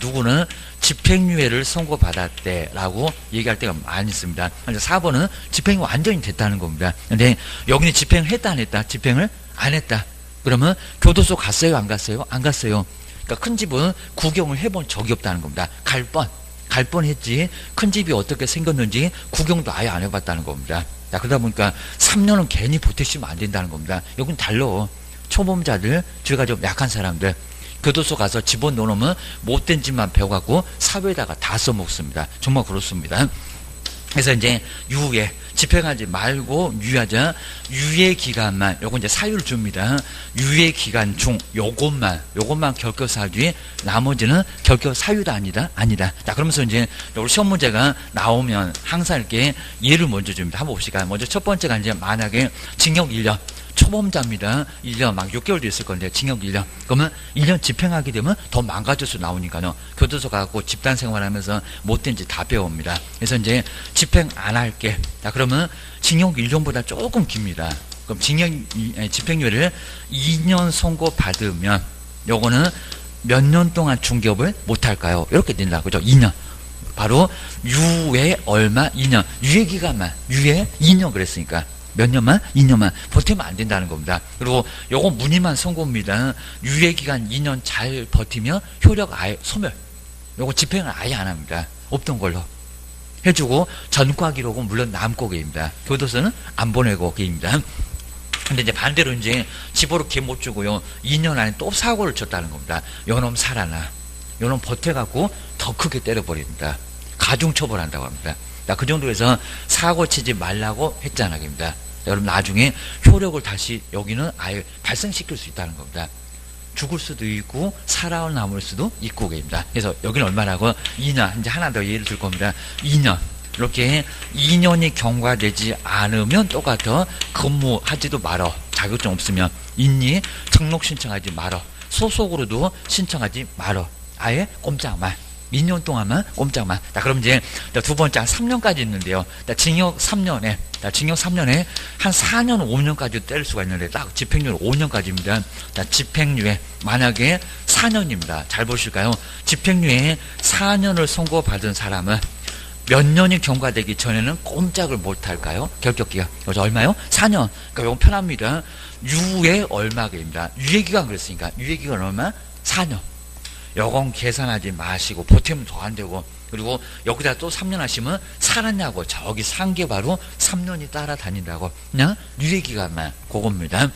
누구는 집행유예를 선고받았대라고 얘기할 때가 많이 있습니다. 4번은 집행이 완전히 됐다는 겁니다. 근데 여기는 집행을 했다 안 했다? 집행을 안 했다. 그러면 교도소 갔어요 안 갔어요? 안 갔어요. 그러니까 큰 집은 구경을 해본 적이 없다는 겁니다. 갈 뻔했지 큰 집이 어떻게 생겼는지 구경도 아예 안 해봤다는 겁니다. 자, 그러다 보니까 3년은 괜히 보태시면 안 된다는 겁니다. 여긴 달러 초범자들, 죄가 좀 약한 사람들 교도소 가서 집어넣으면 못된 짓만 배워갖고 사회에다가 다 써먹습니다. 정말 그렇습니다. 그래서 이제 유예, 집행하지 말고 유예하자. 유예 기간만, 요거 이제 사유를 줍니다. 유예 기간 중 요것만 결격 사유지 나머지는 결격 사유다 아니다. 자, 그러면서 이제 우리 시험 문제가 나오면 항상 이렇게 예를 먼저 줍니다. 한번 봅시다. 먼저 첫 번째가 이제 만약에 징역 1년. 초범자입니다. 1년 막 6개월도 있을 건데 징역 1년. 그러면 1년 집행하게 되면 더 망가져서 나오니까요. 교도소 가고 집단 생활하면서 못된 짓 다 배웁니다. 그래서 이제 집행 안 할게. 자, 그러면 징역 1년보다 조금 깁니다. 그럼 집행유예를 2년 선고받으면 요거는 몇 년 동안 중개업을 못 할까요? 이렇게 된다. 그죠? 2년. 바로 유예 얼마? 2년. 유예 기간만. 유예 2년 그랬으니까. 몇 년만? 2년만 버티면 안 된다는 겁니다. 그리고 요거 무늬만 선고입니다. 유예기간 2년 잘 버티면 효력 아예 소멸. 요거 집행을 아예 안 합니다. 없던 걸로 해주고 전과 기록은 물론 남고 계입니다. 교도소는 안 보내고 계입니다. 근데 이제 반대로 이제 집으로 개 못 주고요. 2년 안에 또 사고를 쳤다는 겁니다. 요놈 살아나. 요놈 버텨갖고 더 크게 때려버립니다. 가중처벌한다고 합니다. 그 정도에서 사고 치지 말라고 했잖아, 입니다. 여러분 나중에 효력을 다시 여기는 아예 발생시킬 수 있다는 겁니다. 죽을 수도 있고 살아남을 수도 있고 입니다. 그래서 여기는 얼마라고? 2년. 이제 하나 더 예를 들 겁니다. 2년. 이렇게 2년이 경과되지 않으면 똑같아. 근무하지도 말어. 자격증 없으면. 있니? 등록 신청하지 말어. 소속으로도 신청하지 말어. 아예 꼼짝말. 2년 동안만 꼼짝만. 자, 그럼 이제 두 번째 한 3년까지 있는데요. 징역 3년에 한 4년, 5년까지 때릴 수가 있는데 딱 집행유예 5년까지입니다. 자, 집행유예 만약에 4년입니다. 잘 보실까요? 집행유예 4년을 선고받은 사람은 몇 년이 경과되기 전에는 꼼짝을 못 할까요? 결격기간. 그래서 얼마요? 4년. 그러니까 이건 편합니다. 유예 얼마입니다. 유예기간 그랬으니까 유예기간 얼마? 4년. 요건 계산하지 마시고 보태면 더 안 되고 그리고 여기다 또 3년 하시면 살았냐고 저기 산 게 바로 3년이 따라다닌다고 그냥 유예기간만 그겁니다.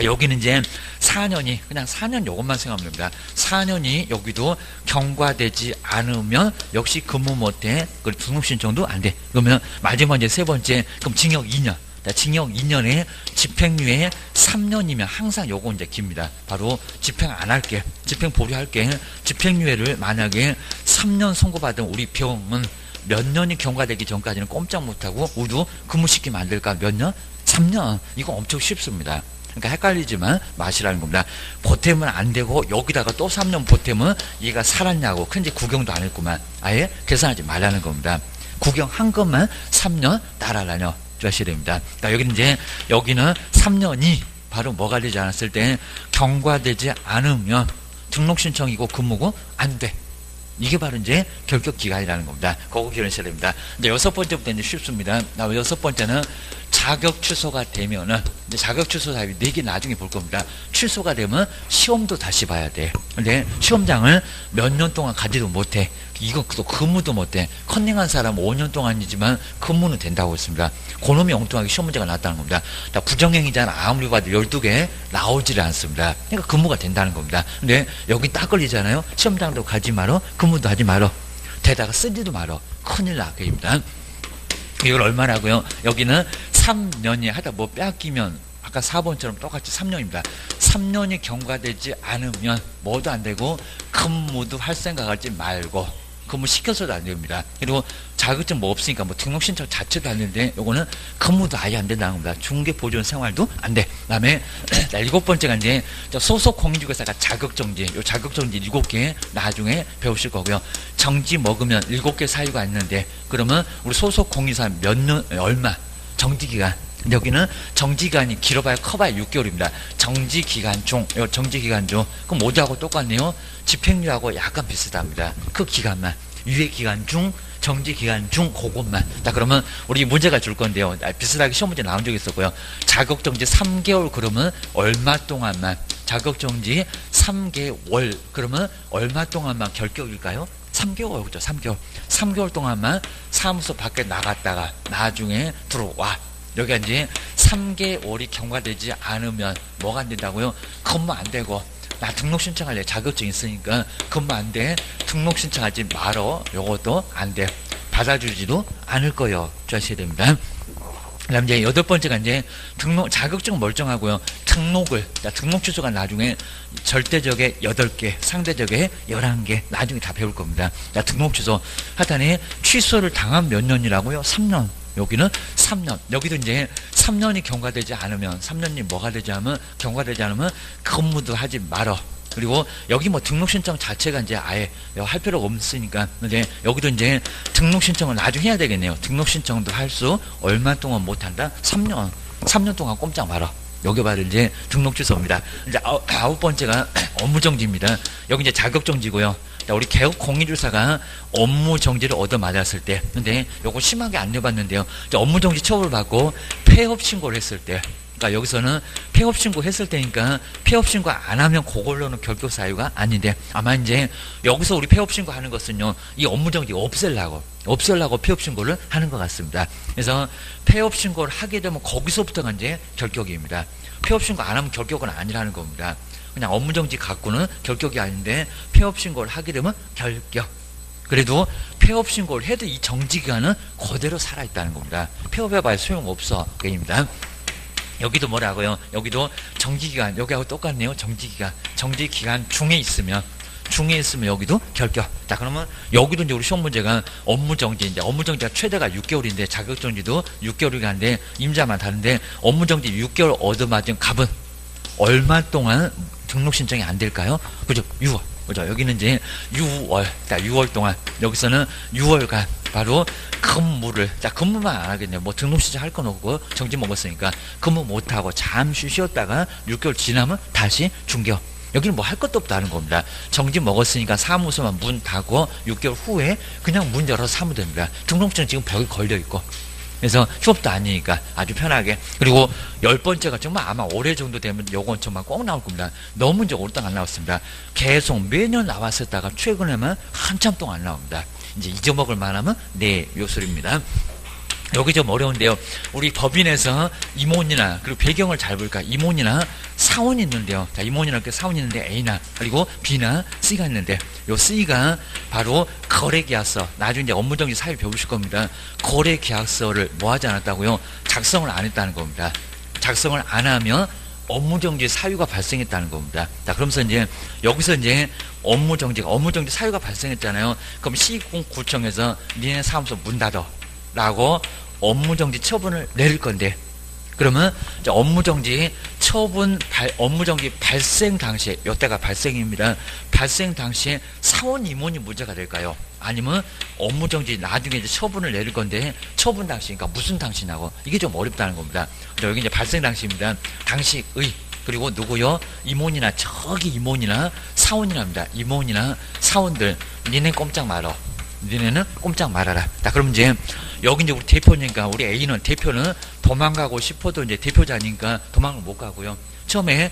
여기는 이제 4년이 그냥 4년 요것만 생각하면 됩니다. 4년이 여기도 경과되지 않으면 역시 근무 못해 그리고 등록신청도 안 돼. 그러면 마지막 이제 세 번째 그럼 징역 2년. 징역 2년에 집행유예 3년이면 항상 요거 이제 깁니다. 바로 집행 안 할게. 집행 보류할게. 집행유예를 만약에 3년 선고받은 우리 병은 몇 년이 경과되기 전까지는 꼼짝 못하고 우리도 근무시키면 안 될까? 몇 년? 3년. 이거 엄청 쉽습니다. 그러니까 헷갈리지만 마시라는 겁니다. 보태면 안 되고 여기다가 또 3년 보태면 얘가 살았냐고 큰지 구경도 안 했구만. 아예 계산하지 말라는 겁니다. 구경한 것만 3년 따라다녀. 하셔야 됩니다. 그러니까 여기는 이제 여기는 3년이 바로 뭐가 되지 않았을 때 경과되지 않으면 등록 신청이고 근무고 안 돼. 이게 바로 이제 결격 기간이라는 겁니다. 그거 기억하셔야 됩니다. 이제 6번째부터 이제 쉽습니다. 6번째는 자격 취소가 되면은 자격 취소 사유이 4개 나중에 볼 겁니다. 취소가 되면 시험도 다시 봐야 돼. 근데 시험장을 몇 년 동안 가지도 못해. 이거 또 근무도 못해. 컨닝한 사람 5년 동안이지만 근무는 된다고 했습니다. 그놈이 엉뚱하게 시험 문제가 나왔다는 겁니다. 부정행위자는 아무리 봐도 12개 나오지를 않습니다. 그러니까 근무가 된다는 겁니다. 근데 여기 딱 걸리잖아요. 시험장도 가지 말어. 근무도 하지 말어. 대다가 쓰지도 말어. 큰일 나게입니다. 이걸 얼마라고요? 여기는 3년이 하다 뭐 뺏기면 아까 4번처럼 똑같이 3년입니다. 3년이 경과되지 않으면 뭐도 안 되고 근무도 할 생각하지 말고 근무 시켜서도 안 됩니다. 그리고 자격증 뭐 없으니까 뭐 등록 신청 자체도 안 되는데 요거는 근무도 아예 안 된다는 겁니다. 중개 보존 생활도 안 돼. 그다음에 자, 7번째가 이제 소속 공인중개사가 자격정지, 요 자격정지 7개 나중에 배우실 거고요. 정지 먹으면 7개 사유가 있는데, 그러면 우리 소속 공인사 몇 년, 얼마, 정지기간. 근데 여기는 정지기간이 길어봐야 커봐야 6개월입니다. 정지기간 중, 요 정지기간 중. 그럼 모두하고 똑같네요. 집행유예하고 약간 비슷합니다. 그 기간만. 유예기간 중, 정지기간 중, 그것만. 자, 그러면 우리 문제가 줄 건데요. 비슷하게 시험 문제 나온 적이 있었고요. 자격정지 3개월 그러면 얼마 동안만. 자격정지 3개월 그러면 얼마 동안만 결격일까요? 3개월, 그죠? 3개월. 3개월 동안만 사무소 밖에 나갔다가 나중에 들어와. 여기가 이제 3개월이 경과되지 않으면 뭐가 안 된다고요? 근무 안 되고, 나 등록 신청할래. 자격증 있으니까 근무 안 돼. 등록 신청하지 말어. 요것도 안 돼. 받아주지도 않을 거예요. 주셔야 됩니다. 그 다음 이제 8번째가 이제 자격증 멀쩡하고요. 등록 취소가 나중에 절대적에 8개, 상대적에 11개, 나중에 다 배울 겁니다. 자, 등록 취소. 하여튼에 취소를 당한 몇 년이라고요? 3년. 여기는 3년. 여기도 이제 3년이 경과되지 않으면, 3년이 뭐가 되지 않으면, 경과되지 않으면 근무도 하지 말어. 그리고 여기 뭐 등록 신청 자체가 이제 아예 할 필요가 없으니까. 근데 여기도 이제 등록 신청을 나중에 해야 되겠네요. 등록 신청도 할 수 얼마 동안 못 한다? 3년. 3년 동안 꼼짝 말어. 여기 바로 이제 등록 취소입니다. 이제 9번째가 업무정지입니다. 여기 이제 자격정지고요. 우리 개업 공인중개사가 업무정지를 얻어맞았을 때, 근데 요거 심하게 안 내봤는데요. 업무정지 처벌을 받고 폐업신고를 했을 때, 그러니까 여기서는 폐업신고 했을 때니까 폐업신고 안 하면 그걸로는 결격 사유가 아닌데, 아마 이제 여기서 우리 폐업신고 하는 것은요, 이 업무정지 없애려고 폐업신고를 하는 것 같습니다. 그래서 폐업신고를 하게 되면 거기서부터가 이제 결격입니다. 폐업신고 안 하면 결격은 아니라는 겁니다. 그냥 업무정지 갖고는 결격이 아닌데 폐업신고를 하게 되면 결격. 그래도 폐업신고를 해도 이 정지기간은 그대로 살아있다는 겁니다. 폐업해봐야 소용없어. 그입니다. 여기도 뭐라고요? 여기도 정지기간, 여기하고 똑같네요. 정지기간 중에 있으면 여기도 결격. 자, 그러면 여기도 이제 우리 시험 문제가 업무정지인데, 업무정지가 최대가 6개월인데 자격정지도 6개월이 한데 임자만 다른데, 업무정지 6개월 얻어맞은 갑은 얼마 동안 등록 신청이 안 될까요? 그죠? 6월. 그죠? 여기는 이제 6월. 자, 6월 동안. 여기서는 6월간 바로 근무를, 자, 근무만 안 하겠네요. 뭐 등록 신청 할 건 없고 정지 먹었으니까 근무 못 하고 잠시 쉬었다가 6개월 지나면 다시 중개업. 여기는 뭐 할 것도 없다는 겁니다. 정지 먹었으니까 사무소만 문 닫고 6개월 후에 그냥 문 열어서 사면 됩니다. 등록증 지금 벽에 걸려 있고. 그래서 휴업도 아니니까 아주 편하게. 그리고 10번째가 정말 아마 올해 정도 되면 요건 정말 꼭 나올 겁니다. 너무 이제 오랫동안 안 나왔습니다. 계속 매년 나왔었다가 최근에만 한참 동안 안 나옵니다. 이제 잊어먹을 만하면 네, 요 소리입니다. 여기 좀 어려운데요. 우리 법인에서 임원이나, 그리고 배경을 잘 볼까? 임원이나 사원이 있는데요. 자, 임원이나 이렇게 사원이 있는데 A나, 그리고 B나 C가 있는데, 요 C가 바로 거래계약서. 나중에 이제 업무정지 사유 배우실 겁니다. 거래계약서를 뭐 하지 않았다고요? 작성을 안 했다는 겁니다. 작성을 안 하면 업무정지 사유가 발생했다는 겁니다. 자, 그러면서 이제 여기서 이제 업무정지 사유가 발생했잖아요. 그럼 시군구청에서 니네 사무소 문 닫아 라고 업무정지 처분을 내릴 건데, 그러면 업무정지 발생 당시에, 요때가 발생입니다. 발생 당시에 사원 임원이 문제가 될까요? 아니면 업무정지 나중에 이제 처분을 내릴 건데, 처분 당시니까 무슨 당시냐고. 이게 좀 어렵다는 겁니다. 여기 이제 발생 당시입니다. 당시의, 그리고 누구요? 임원이나, 저기 임원이나 사원이랍니다. 임원이나 사원들, 니네 꼼짝 말어. 니네는 꼼짝 말아라. 자, 그럼 이제 여기 이제 우리 대표니까, 우리 A는 대표는 도망가고 싶어도 이제 대표자니까 도망을 못 가고요. 처음에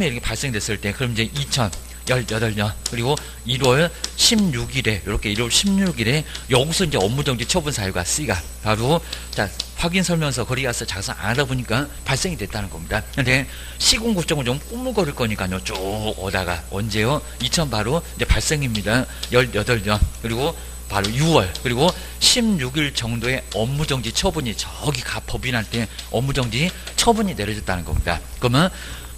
이렇게 발생됐을 때, 그럼 이제 2018년, 그리고 1월 16일에, 이렇게 1월 16일에, 여기서 이제 업무정지 처분 사유가 C가 바로, 자, 확인 설명서 거래계약서 작성 안 하다 보니까 발생이 됐다는 겁니다. 근데 시군구청은 좀 꾸물거릴 거니까요. 쭉 오다가, 언제요? 2000 바로 이제 발생입니다. 18년. 그리고 바로 6월, 그리고 16일 정도의 업무정지 처분이, 저기 법인한테 업무정지 처분이 내려졌다는 겁니다. 그러면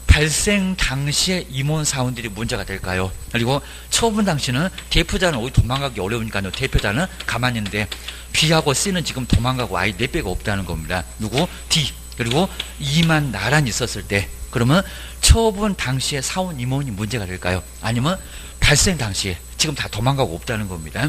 발생 당시에 임원 사원들이 문제가 될까요? 그리고 처분 당시는 대표자는 어디 도망가기 어려우니까요. 대표자는 가만히 있는데 B하고 C는 지금 도망가고 아예 내 배가 없다는 겁니다. 누구? D. 그리고 E만 나란히 있었을 때, 그러면 처분 당시에 사원 임원이 문제가 될까요? 아니면 발생 당시에 지금 다 도망가고 없다는 겁니다.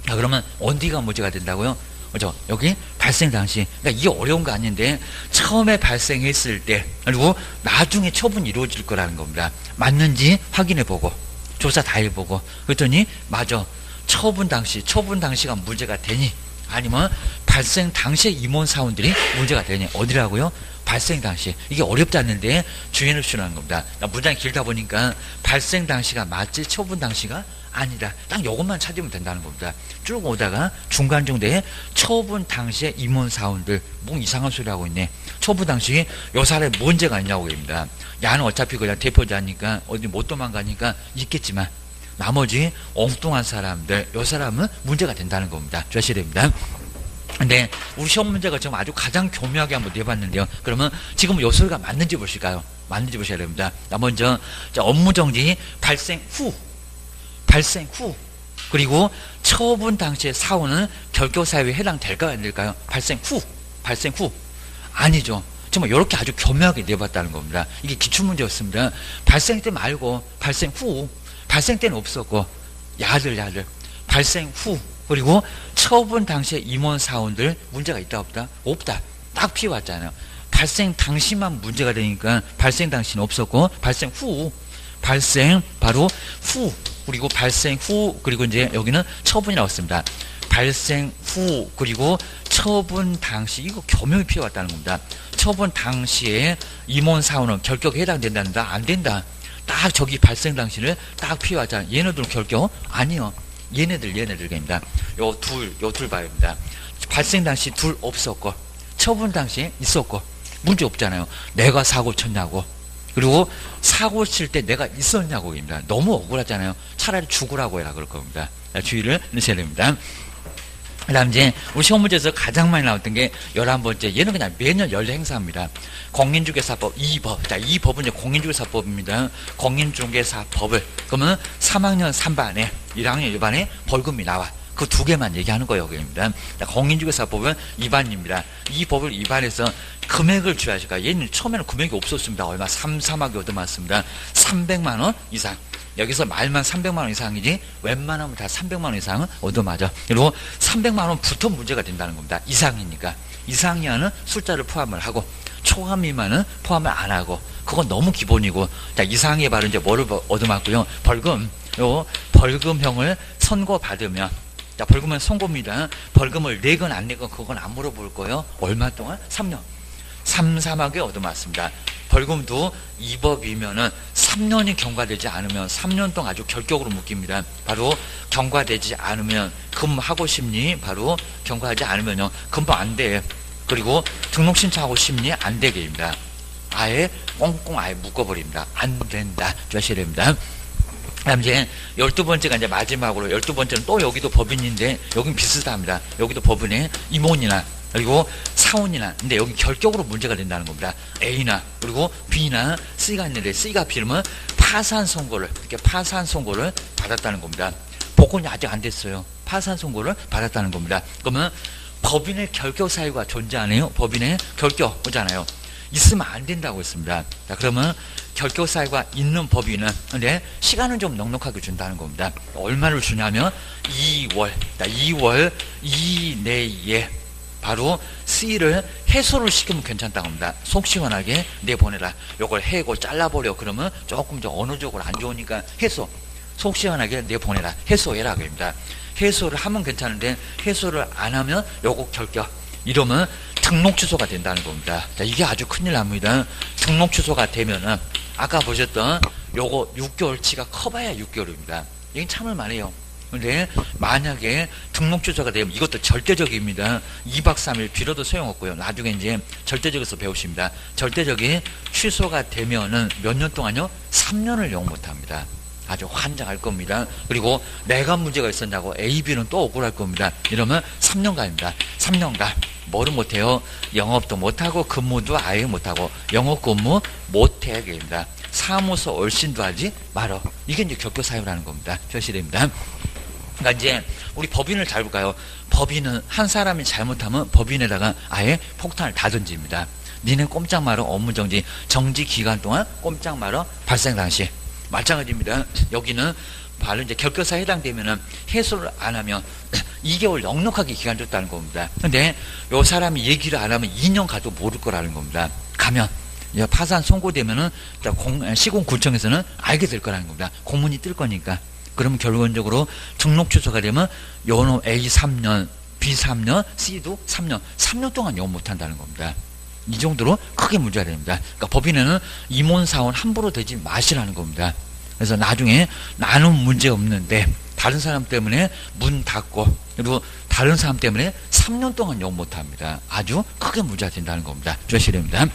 자, 그러면 어디가 문제가 된다고요? 그죠? 여기 발생 당시. 그러니까 이게 어려운 거 아닌데 처음에 발생했을 때 그리고 나중에 처분이 이루어질 거라는 겁니다. 맞는지 확인해 보고 조사 다 해보고 그랬더니 맞아. 처분 당시가 문제가 되니 아니면 발생 당시에 임원 사원들이 문제가 되니 어디라고요? 발생 당시. 이게 어렵지 않는데 주의를 주라는 겁니다. 문장이 길다 보니까 발생 당시가 맞지 처분 당시가 아니다. 딱 이것만 찾으면 된다는 겁니다. 쭉 오다가 중간 정도에 처분 당시에 임원 사원들 뭐 이상한 소리 하고 있네. 처분 당시에 요 사람에 문제가 있냐고 얘기합니다. 야는 어차피 그냥 대표자니까 어디 못 도망가니까 있겠지만 나머지 엉뚱한 사람들 요 사람은 문제가 된다는 겁니다. 주셔야 됩니다. 근데 우리 시험 문제가 지금 아주 가장 교묘하게 한번 내봤는데요. 그러면 지금 요 소리가 맞는지 보실까요? 맞는지 보셔야 됩니다. 먼저 업무정지 발생 후 그리고 처분 당시에 사원은 결교사유에 해당될까요? 안 될까요? 발생 후 아니죠. 정말 이렇게 아주 교묘하게 내봤다는 겁니다. 이게 기출문제였습니다. 발생 때 말고 발생 후, 발생 때는 없었고 야들 발생 후 그리고 처분 당시에 임원 사원들 문제가 있다 없다? 없다. 딱 피해왔잖아요. 발생 당시만 문제가 되니까 발생 당시는 없었고 발생 후 바로 후 그리고 발생 후 그리고 이제 여기는 처분이 나왔습니다. 발생 후 그리고 처분 당시 이거 교묘히 피해왔다는 겁니다. 처분 당시에 임원 사원은 결격에 해당된다 안 된다. 딱 저기 발생 당시를 딱 피해왔잖아요. 얘네들은 결격 아니요. 얘네들입니다. 요 둘 봐야 됩니다. 발생 당시 둘 없었고 처분 당시에 있었고 문제 없잖아요. 내가 사고 쳤냐고 그리고 사고 칠 때 내가 있었냐고입니다. 너무 억울하잖아요. 차라리 죽으라고 해라 그럴 겁니다. 주의를 넣으셔야 됩니다. 그 다음 이제 우리 시험 문제에서 가장 많이 나왔던 게 11번째. 얘는 그냥 매년 연례 행사입니다. 공인중개사법 2법. 자, 이 법은 이제 공인중개사법입니다. 공인중개사법을. 그러면 3학년 3반에 1학년 1반에 벌금이 나와. 그 두 개만 얘기하는 거예요. 여기입니다. 공인중개사법은 2반입니다. 이 법을 2반에서 금액을 줘야지까. 얘는 처음에는 금액이 없었습니다. 얼마? 3하게 얻어맞습니다. 300만원 이상. 여기서 말만 300만원 이상이지 웬만하면 다 300만원 이상은 얻어맞아. 그리고 300만원부터 문제가 된다는 겁니다. 이상이니까. 이상 이하는 숫자를 포함을 하고 초과 미만은 포함을 안 하고 그건 너무 기본이고 자 이상이 바로 이제 뭐를 얻어맞고요. 벌금형을 선고받으면 자 벌금은 선고입니다. 벌금을 내건 안 내건 그건 안 물어볼 거예요. 얼마 동안? 3년. 3하게 얻어맞습니다. 벌금도 2법이면은 3년이 경과되지 않으면 3년 동안 아주 결격으로 묶입니다. 바로 경과되지 않으면 금하고 싶니? 바로 경과하지 않으면요. 금방 안 돼. 그리고 등록 신청하고 싶니? 안 되게입니다. 아예 꽁꽁 아예 묶어버립니다. 안 된다. 주셔야 됩니다. 그다음 이제 12번째가 이제 마지막으로 12번째는 또 여기도 법인인데 여긴 비슷합니다. 여기도 법인에 임원이나 그리고 사원이나 근데 여기 결격으로 문제가 된다는 겁니다. A나 그리고 B나 C가 있는데 C가 B면 파산 선고를 이렇게 파산 선고를 받았다는 겁니다. 복권이 아직 안 됐어요. 파산 선고를 받았다는 겁니다. 그러면 법인의 결격 사유가 존재하네요. 법인의 결격이잖아요. 있으면 안 된다고 했습니다. 자, 그러면 결격 사유가 있는 법인은 근데 시간은 좀 넉넉하게 준다는 겁니다. 얼마를 주냐면 2월 2내에 바로 C를 해소를 시키면 괜찮다고 합니다. 속 시원하게 내보내라. 요걸 해고 잘라버려. 그러면 조금 더 어느 쪽으로 안 좋으니까 해소. 속 시원하게 내보내라. 해소해라. 그럽니다. 해소를 하면 괜찮은데 해소를 안 하면 요거 결격. 이러면 등록 취소가 된다는 겁니다. 자, 이게 아주 큰일 납니다. 등록 취소가 되면은 아까 보셨던 요거 6개월치가 커봐야 6개월입니다. 이게 참을 만해요. 근데 만약에 등록 취소가 되면 이것도 절대적입니다. 2박 3일 빌어도 소용없고요. 나중에 이제 절대적에서 배우십니다. 절대적이 취소가 되면은 몇 년 동안요? 3년을 용 못합니다. 아주 환장할 겁니다. 그리고 내가 문제가 있었냐고 A, B는 또 억울할 겁니다. 이러면 3년간입니다. 3년간 뭐를 못해요? 영업도 못하고 근무도 아예 못하고 영업 근무 못해 됩니다. 사무소 얼씬도 하지 말어. 이게 이제 결격사유라는 겁니다. 절실입니다. 그러니까 이제 우리 법인을 잘 볼까요? 법인은 한 사람이 잘못하면 법인에다가 아예 폭탄을 다 던집니다. 니네 꼼짝 말어 업무정지, 정지 기간 동안 꼼짝 말어 발생 당시. 마찬가지입니다. 여기는 바로 이제 결격사에 해당되면은 해소를 안 하면 2개월 넉넉하게 기간 줬다는 겁니다. 근데 요 사람이 얘기를 안 하면 2년 가도 모를 거라는 겁니다. 가면 파산 선고되면은 시공구청에서는 알게 될 거라는 겁니다. 공문이 뜰 거니까. 그러면 결론적으로 등록 취소가 되면 요놈 A 3년, B 3년, C도 3년, 3년 동안 용 못한다는 겁니다. 이 정도로 크게 문제가 됩니다. 그러니까 법인에는 임원사원 함부로 되지 마시라는 겁니다. 그래서 나중에 나는 문제 없는데 다른 사람 때문에 문 닫고 그리고 다른 사람 때문에 3년 동안 용 못합니다. 아주 크게 문제가 된다는 겁니다. 주셔야 됩니다.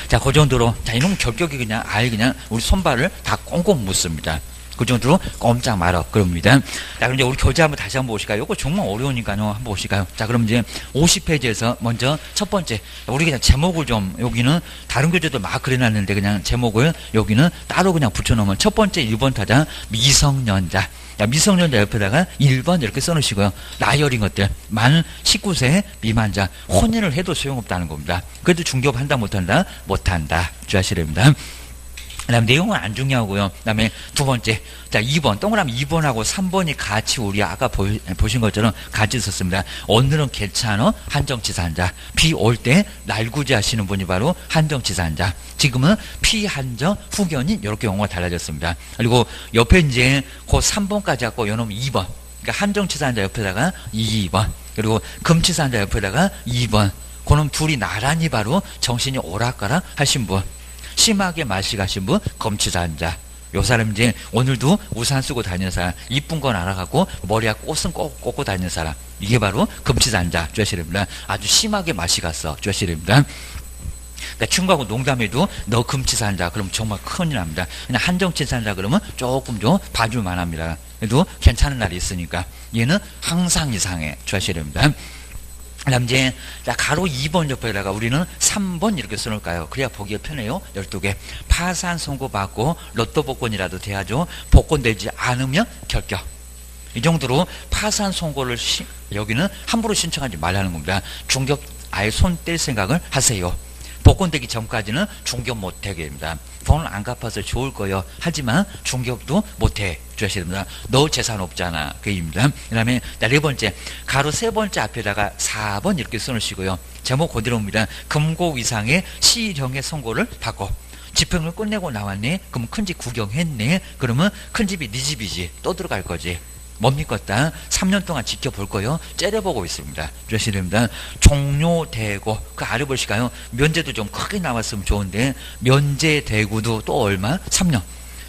자, 그 정도로 자 이놈 결격이 그냥 아예 그냥 우리 손발을 다 꽁꽁 묶습니다. 그 정도로 꼼짝 말어 그럽니다. 자, 그럼 이제 우리 교재 한번 다시 한번 보실까요? 이거 정말 어려우니까요. 한번 보실까요? 자, 그럼 이제 50페이지에서 먼저 첫 번째 우리 그냥 제목을 좀 여기는 다른 교재도 막 그려놨는데 그냥 제목을 여기는 따로 그냥 붙여놓으면 첫 번째 1번 타자 미성년자. 자, 미성년자 옆에다가 1번 이렇게 써놓으시고요. 나이 어린 것들 만 19세 미만자 혼인을 해도 소용없다는 겁니다. 그래도 중개업 한다 못한다? 못한다. 주의하셔야 됩니다. 그 다음 내용은 안 중요하고요. 그 다음에 두 번째 자 2번 동그라미 2번하고 3번이 같이 우리 아까 보신 것처럼 같이 있었습니다. 오늘은 괜찮아 한정치사한자 비 올 때 날구지 하시는 분이 바로 한정치사한자 지금은 피한정 후견인 이렇게 용어가 달라졌습니다. 그리고 옆에 이제 그 3번까지 갖고 요놈 2번 그러니까 한정치사한자 옆에다가 2번 그리고 금치사한자 옆에다가 2번 그놈 둘이 나란히 바로 정신이 오락가락 하신 분 심하게 마시가신 분 검치사한자 요 사람 이제 오늘도 우산 쓰고 다니는 사람 이쁜 건 알아가고 머리에 꽃은 꽂고 다니는 사람 이게 바로 검치사한자 주셔야 됩니다. 아주 심하게 마시갔어 주셔야 됩니다. 그러니까 충고하고 농담해도 너 금치사한자 그럼 정말 큰일 납니다. 그냥 한정치사한자 그러면 조금 좀 봐줄만 합니다. 그래도 괜찮은 날이 있으니까 얘는 항상 이상해 주셔야 됩니다. 그 다음 이제 가로 2번 옆에다가 우리는 3번 이렇게 써놓을까요? 그래야 보기가 편해요. 12개 파산 선고받고 로또 복권이라도 돼야죠. 복권되지 않으면 결격. 이 정도로 파산 선고를 여기는 함부로 신청하지 말라는 겁니다. 중개업 아예 손 뗄 생각을 하세요. 복권되기 전까지는 중개업 못하게 됩니다. 돈을 안 갚아서 좋을 거예요. 하지만 중개업도 못해 주셔야 됩니다. 너 재산 없잖아. 그 얘기입니다. 그 다음에 네 번째 가로 세 번째 앞에다가 4번 이렇게 써놓으시고요. 제목 그대로입니다. 금고 이상의 시형의 선고를 받고 집행을 끝내고 나왔네. 그럼 큰 집 구경했네. 그러면 큰 집이 네 집이지. 또 들어갈 거지. 뭡니까? 3년 동안 지켜볼 거요. 째려보고 있습니다. 주셔야 됩니다. 종료되고 그 아래 보실까요? 면제도 좀 크게 나왔으면 좋은데 면제되고도 또 얼마? 3년.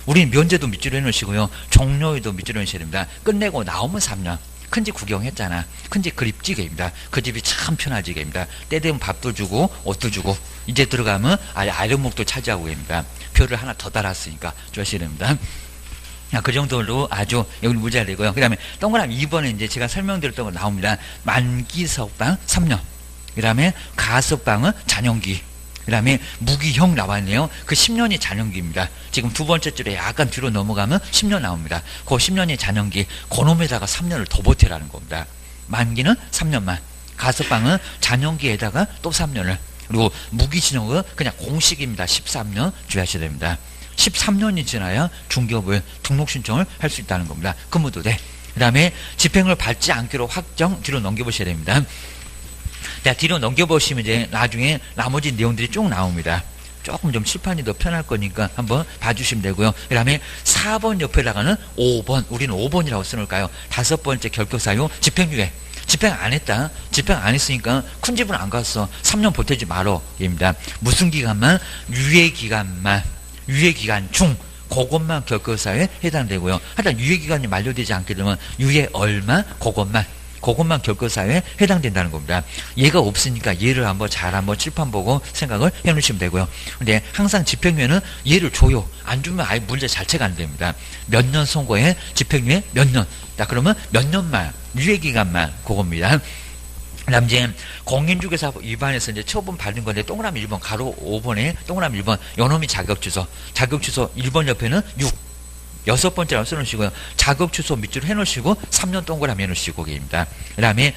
우리는 면제도 밑줄로 해놓으시고요. 종료에도 밑줄로 해놓으셔야 됩니다. 끝내고 나오면 3년. 큰 집 구경했잖아. 큰 집 그립지게입니다. 그 집이 참 편하지게입니다. 때 되면 밥도 주고 옷도 주고 이제 들어가면 아예 아랫목도 차지하고 계십니다. 표를 하나 더 달았으니까 주셔야 됩니다. 그 정도로 아주 여기 무죄가 되고요. 그 다음에 동그라미 2번에 이제 제가 설명드렸던 거 나옵니다. 만기석방 3년. 그 다음에 가석방은 잔영기. 그 다음에 무기형 나왔네요. 그 10년이 잔영기입니다. 지금 두 번째 줄에 약간 뒤로 넘어가면 10년 나옵니다. 그 10년이 잔영기. 그놈에다가 3년을 더 보태라는 겁니다. 만기는 3년만. 가석방은 잔영기에다가 또 3년을. 그리고 무기징역은 그냥 공식입니다. 13년 주의하셔야 됩니다. 13년이 지나야 중개업을 등록 신청을 할 수 있다는 겁니다. 근무도 돼. 그 다음에 집행을 받지 않기로 확정 뒤로 넘겨보셔야 됩니다. 자, 뒤로 넘겨보시면 이제 나중에 나머지 내용들이 쭉 나옵니다. 조금 좀 칠판이 더 편할 거니까 한번 봐주시면 되고요. 그 다음에 4번 옆에다가는 5번, 우리는 5번이라고 써놓을까요? 다섯 번째 결격사유 집행유예. 집행 안 했다. 집행 안 했으니까 큰 집은 안 갔어. 3년 보태지 말어. 입니다. 무슨 기간만? 유예기간만. 유예기간 중 그것만 결격사유에 해당되고요. 하여튼 유예기간이 만료되지 않게 되면 유예 얼마? 그것만 결격사유에 해당된다는 겁니다. 얘가 없으니까 얘를 한번 칠판 보고 생각을 해놓으시면 되고요. 근데 항상 집행유예는 얘를 줘요. 안 주면 아예 문제 자체가 안 됩니다. 몇 년 선고에 집행유예 몇 년. 자, 그러면 몇 년만 유예기간만 그겁니다. 그 다음 이제 공인중개사 위반해서 이제 처분 받는 건데 동그라미 1번 가로 5번에 동그라미 1번 요놈이 자격취소 1번 옆에는 6 여섯 번째라고 써놓으시고요. 자격취소 밑줄 해놓으시고 3년 동그라미 해놓으시고 계십니다. 그 다음에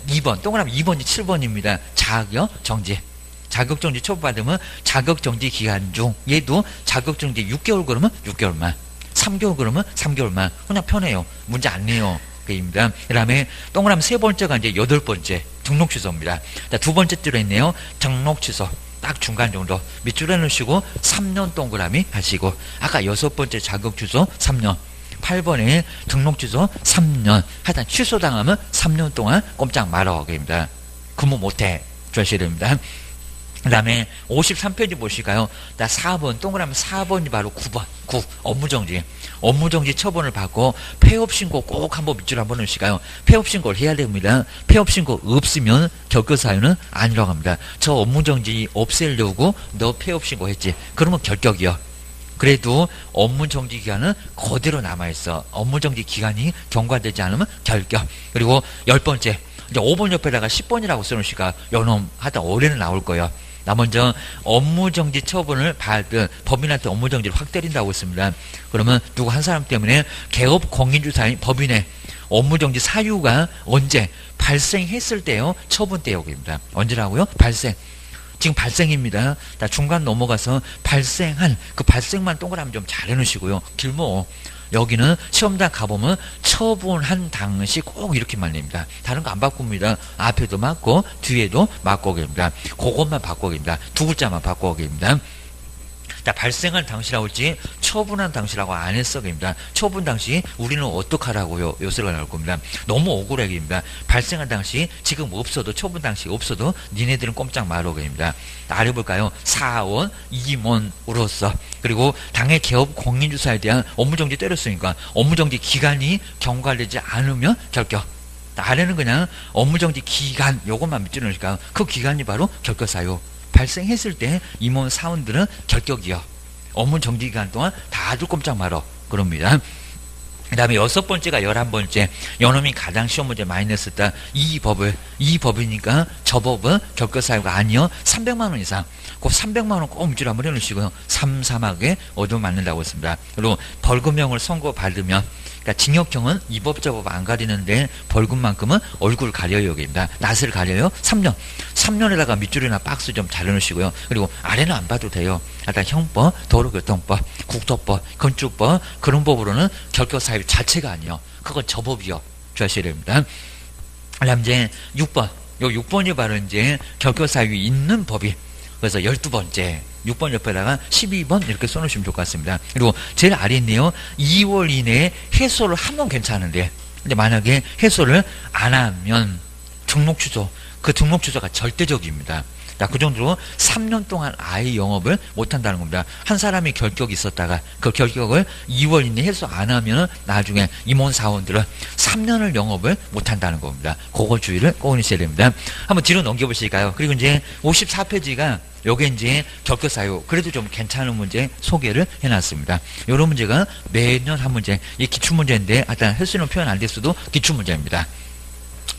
2번 동그라미 2번이 7번입니다. 자격 정지 자격정지 처분받으면 자격정지 기간 중 얘도 자격정지 6개월 그러면 6개월만, 3개월 그러면 3개월만. 그냥 편해요. 문제 안 내요. 그입니다. 그 다음에 동그라미 세 번째가 이제 8번째 등록 취소입니다. 자, 두 번째 띠로 있네요. 등록 취소. 딱 중간 정도. 밑줄에 넣으시고 3년 동그라미 하시고, 아까 6번째 자격 취소 3년. 8번에 등록 취소 3년. 하여튼 취소당하면 3년 동안 꼼짝 말어. 그입니다. 근무 못해. 주셔야 됩니다. 그 다음에 53페이지 보실까요? 4번, 동그라미 4번이 바로 9번. 9. 업무정지. 업무정지 처분을 받고 폐업신고 꼭 한번 밑줄 한번 넣으실까요? 폐업신고를 해야 됩니다. 폐업신고 없으면 결격사유는 아니라고 합니다. 저 업무정지 없애려고 너 폐업신고 했지. 그러면 결격이요. 그래도 업무정지 기간은 그대로 남아있어. 업무정지 기간이 경과되지 않으면 결격. 그리고 10번째. 이제 5번 옆에다가 10번이라고 써놓으실까? 요놈 하여튼 올해는 나올 거예요. 나 먼저 업무정지 처분을 받은 법인한테 업무정지를 확 때린다고 했습니다. 그러면 누구 한 사람 때문에 개업 공인주사인 법인의 업무정지 사유가 언제 발생했을 때요? 처분 때요입니다. 언제라고요? 발생. 지금 발생입니다. 중간 넘어가서 발생한 그 발생만 동그라미 좀 잘 해놓으시고요. 길모. 여기는 시험장 가보면 처분한 당시 꼭 이렇게 말립니다. 다른 거 안 바꿉니다. 앞에도 맞고 뒤에도 맞고 계십니다. 그것만 바꿔 계십니다. 두 글자만 바꿔 계십니다. 자, 발생한 당시라고 했지 처분한 당시라고 안 했어 계십니다. 처분 당시 우리는 어떡하라고요? 요새가 나올 겁니다. 너무 억울해 계십니다. 발생한 당시 지금 없어도 처분 당시 없어도 니네들은 꼼짝 말어 계십니다. 아래 볼까요? 사원, 임원으로서 그리고 당의 개업 공인주사에 대한 업무정지 때렸으니까 업무정지 기간이 경과되지 않으면 결격. 아래는 그냥 업무정지 기간 요것만 밑줄 넣으실까요? 그 기간이 바로 결격사유. 발생했을 때 임원 사원들은 결격이요. 업무 정지 기간 동안 다들 꼼짝 말어. 그럽니다. 그 다음에 6번째가 11번째. 요놈이 가장 시험 문제 많이 냈었다. 이 법이니까 저 법은 결격사유가 아니요. 300만원 이상. 그 300만원 꼭 밑줄 한번 해놓으시고요. 3사막에 얻어 맞는다고 했습니다. 그리고 벌금형을 선고받으면 그러니까 징역형은 이 법 저 법 안 가리는데 벌금만큼은 얼굴 가려요. 여기입니다. 낯을 가려요. 3년. 3년에다가 밑줄이나 박스 좀 잘 해놓으시고요. 그리고 아래는 안 봐도 돼요. 일단 형법, 도로교통법, 국토법, 건축법 그런 법으로는 결격사유 자체가 아니요. 그건 저 법이요. 주셔야 됩니다. 그다음 이제 6번. 요 6번이 바로 이제 결격사유 있는 법이. 그래서 12번째. 6번 옆에다가 12번 이렇게 써놓으시면 좋을 것 같습니다. 그리고 제일 아래 있네요. 2월 이내에 해소를 하면 괜찮은데 근데 만약에 해소를 안 하면 등록 취소. 그 등록 취소가 절대적입니다. 자, 그 정도로 3년 동안 아예 영업을 못한다는 겁니다. 한 사람이 결격이 있었다가 그 결격을 2월 이내에 해소 안 하면 나중에 임원사원들은 3년을 영업을 못한다는 겁니다. 그거 주의를 꼭 해주셔야 됩니다. 한번 뒤로 넘겨보실까요? 그리고 이제 54페이지가 요게 이제 결격사유 그래도 좀 괜찮은 문제 소개를 해놨습니다. 요런 문제가 매년 한 문제 이 기출문제인데 일단 횟수는 표현 안 됐어도 기출문제입니다.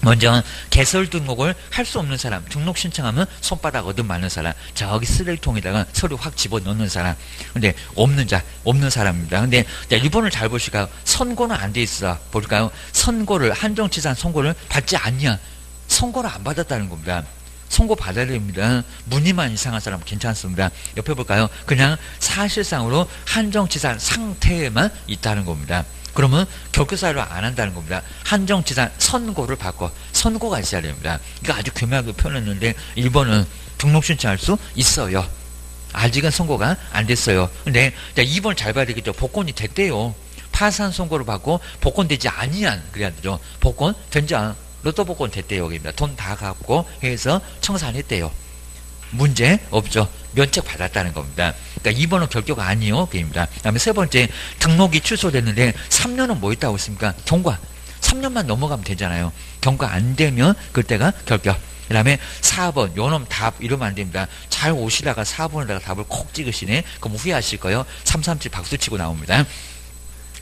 먼저 개설 등록을 할 수 없는 사람 등록 신청하면 손바닥 얻음 많은 사람 저기 쓰레기통에다가 서류 확 집어넣는 사람 근데 없는 사람입니다. 근데 1번을 잘 보실까요? 선고는 안 돼 있어 볼까요? 선고를 한정치산 선고를 받지 않냐 선고를 안 받았다는 겁니다. 선고 받아야 됩니다. 문의만 이상한 사람 괜찮습니다. 옆에 볼까요? 그냥 사실상으로 한정치산 상태에만 있다는 겁니다. 그러면 결격사유를 안 한다는 겁니다. 한정치산 선고를 받고 선고가 있어야 됩니다. 이거 아주 교묘하게 표현했는데 1번은 등록 신청할 수 있어요. 아직은 선고가 안 됐어요. 근데 2번 잘 봐야 되겠죠. 복권이 됐대요. 파산 선고를 받고 복권되지 아니한 그래야 되죠. 복권 된장 로또 복권 됐대요. 여기입니다. 돈 다 갖고 해서 청산했대요. 문제 없죠. 면책 받았다는 겁니다. 그러니까 2번은 결격 아니요. 그입니다. 그 다음에 세 번째 등록이 취소됐는데 3년은 뭐 있다고 했습니까? 경과. 3년만 넘어가면 되잖아요. 경과 안 되면 그때가 결격. 그 다음에 4번 요놈 답 이러면 안 됩니다. 잘 오시다가 4번에다가 답을 콕 찍으시네. 그럼 후회하실 거예요. 337 박수치고 나옵니다.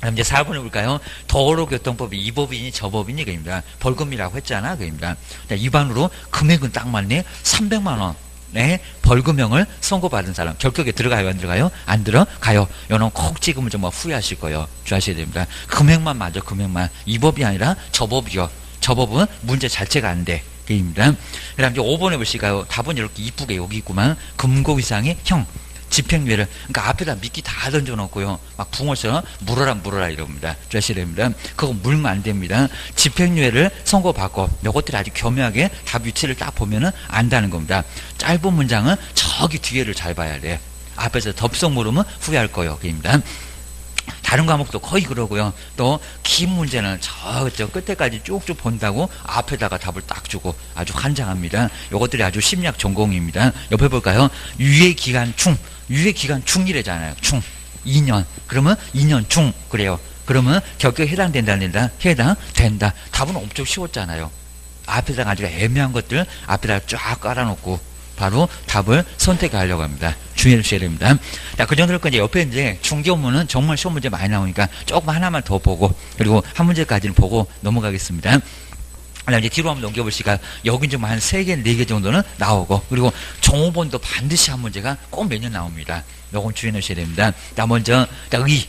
그럼 이제 4번을 볼까요? 도로교통법이 이 법이니 저 법이니 그입니다. 벌금이라고 했잖아 그입니다. 위반으로 금액은 딱 맞네. 300만 원. 네, 벌금형을 선고받은 사람 결격에 들어가요 안 들어가요? 안 들어가요. 요놈 콕 찍으면 정말 후회하실 거예요. 주의하셔야 됩니다. 금액만 맞아 금액만. 이 법이 아니라 저 법이요. 저 법은 문제 자체가 안 돼. 게입니다. 그 다음 이제 5번에 보실까요? 답은 이렇게 이쁘게 여기 있구만. 금고위상의 형. 집행유예를, 그러니까 앞에다 미끼 다 던져놓고요. 막 붕어서 물어라 이럽니다. 주셔야 됩니다. 그거 물면 안 됩니다. 집행유예를 선고받고, 이것들이 아주 교묘하게 답 위치를 딱 보면은 안다는 겁니다. 짧은 문장은 저기 뒤에를 잘 봐야 돼. 앞에서 덥석 물으면 후회할 거예요. 그입니다. 다른 과목도 거의 그러고요. 또 긴 문제는 저 끝에까지 쭉쭉 본다고 앞에다가 답을 딱 주고 아주 환장합니다. 이것들이 아주 심리학 전공입니다. 옆에 볼까요? 유예기간 중. 유예기간 중이래잖아요. 중. 2년. 그러면 2년 중. 그래요. 그러면 결격에 해당된다. 해당된다. 답은 엄청 쉬웠잖아요. 앞에다가 아주 애매한 것들 앞에다가 쫙 깔아놓고 바로 답을 선택하려고 합니다. 주의해 주셔야 됩니다. 자, 그 정도로 이제 옆에 이제 중개업무는 정말 시험 문제 많이 나오니까 조금 하나만 더 보고 그리고 한 문제까지는 보고 넘어가겠습니다. 이제 뒤로 한번 넘겨보시니까 여긴 좀 한 3개, 4개 정도는 나오고 그리고 정호본도 반드시 한 문제가 꼭 매년 나옵니다. 요건 주의해 주셔야 됩니다. 자, 먼저 의.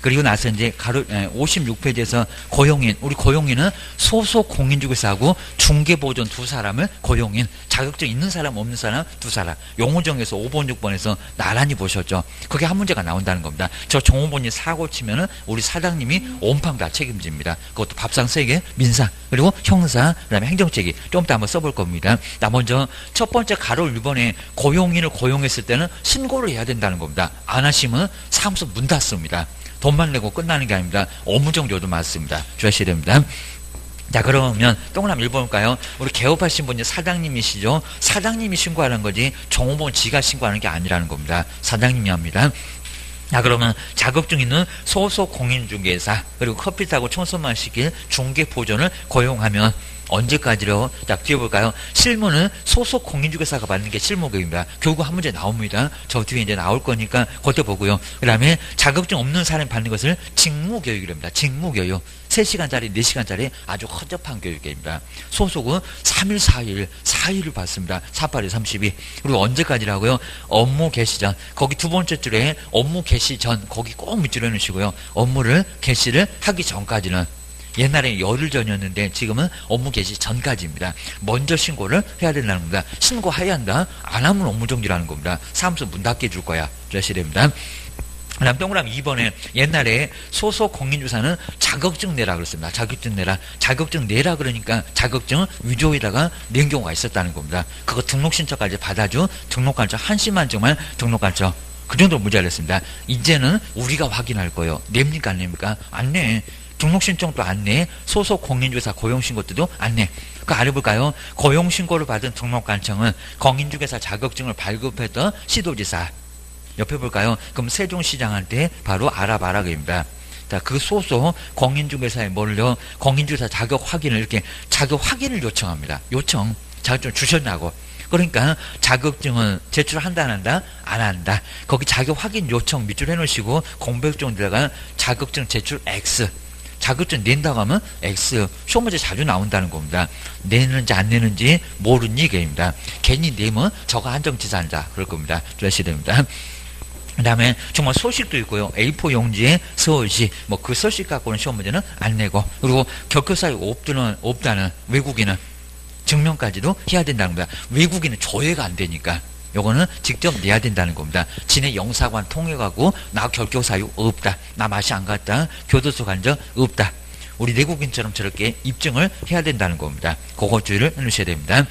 그리고 나서 이제 56페이지에서 고용인, 우리 고용인은 소속 공인중개사하고 중개보존 두 사람을 고용인, 자격증 있는 사람 없는 사람 두 사람, 용어정에서 5번, 6번에서 나란히 보셨죠. 그게 한 문제가 나온다는 겁니다. 저 종업원이 사고 치면은 우리 사장님이 온팡 다 책임집니다. 그것도 밥상 3개, 민사, 그리고 형사, 그 다음에 행정책임 좀 더 한번 써볼 겁니다. 나 먼저 첫 번째 가로 1번에 고용인을 고용했을 때는 신고를 해야 된다는 겁니다. 안 하시면 사무소 문 닫습니다. 돈만 내고 끝나는 게 아닙니다. 업무정지도 맞습니다. 주의하셔야 됩니다. 자, 그러면 동그라미 1번 볼까요? 우리 개업하신 분이 사장님이시죠? 사장님이 신고하는 거지 종업원 지가 신고하는 게 아니라는 겁니다. 사장님이 합니다. 자, 그러면 자격증 있는 소속 공인중개사 그리고 커피 타고 청소만 시킬 중개보존을 고용하면 언제까지로? 자, 뒤에 볼까요? 실무는 소속 공인중개사가 받는 게 실무교육입니다. 결국 한 문제 나옵니다. 저 뒤에 이제 나올 거니까 그때 보고요. 그 다음에 자격증 없는 사람이 받는 것을 직무교육이랍니다. 직무교육. 3시간짜리, 4시간짜리 아주 허접한 교육입니다. 소속은 3일, 4일을 받습니다. 48에 32. 그리고 언제까지라고요? 업무 개시 전. 거기 두 번째 줄에 업무 개시 전. 거기 꼭 밑줄여 놓으시고요. 업무를 개시를 하기 전까지는 옛날에 열흘 전이었는데 지금은 업무 개시 전까지입니다. 먼저 신고를 해야 된다는 겁니다. 신고해야 한다. 안 하면 업무정지라는 겁니다. 사무소 문 닫게 해줄 거야. 주셔야 됩니다. 그 다음 동그라미 2번에 옛날에 소속 공인중개사는 자격증 내라 그랬습니다. 자격증 내라. 자격증 내라 그러니까 자격증 위조에다가 낸 경우가 있었다는 겁니다. 그거 등록신청까지 받아준 등록관청 한시만 정말 등록관청 그 정도로 문제가 됐습니다. 이제는 우리가 확인할 거예요. 냅니까 안 냅니까? 안 내. 등록신청도 안 내, 소속 공인중개사 고용신고 때도 안 내. 그 아래 볼까요? 고용신고를 받은 등록관청은 공인중개사 자격증을 발급했던 시도지사. 옆에 볼까요? 그럼 세종시장한테 바로 알아봐라 그입니다. 자, 그 소속 공인중개사에 뭘요? 공인중개사 자격 확인을 이렇게 자격 확인을 요청합니다. 요청. 자격증 주셨냐고. 그러니까 자격증은 제출한다 안 한다? 안 한다. 거기 자격 확인 요청 밑줄 해놓으시고 공백정에다가 자격증 제출 X. 자격증 낸다고 하면 X. 시험 문제 자주 나온다는 겁니다. 내는지 안 내는지 모르니 게임입니다. 괜히 내면 저거 한정지사한다. 그럴 겁니다. 주셔야 됩니다. 그 다음에 정말 소식도 있고요. A4 용지에 서울시 뭐 그 서식 갖고는 시험 문제는 안 내고 그리고 결격사유 없다는 외국인은 증명까지도 해야 된다는 겁니다. 외국인은 조회가 안 되니까 요거는 직접 내야 된다는 겁니다. 지네 영사관 통해가고 나 결격사유 없다. 나 맛이 안 갔다. 교도소 간 적 없다. 우리 내국인처럼 저렇게 입증을 해야 된다는 겁니다. 그거 주의를 해주셔야 됩니다.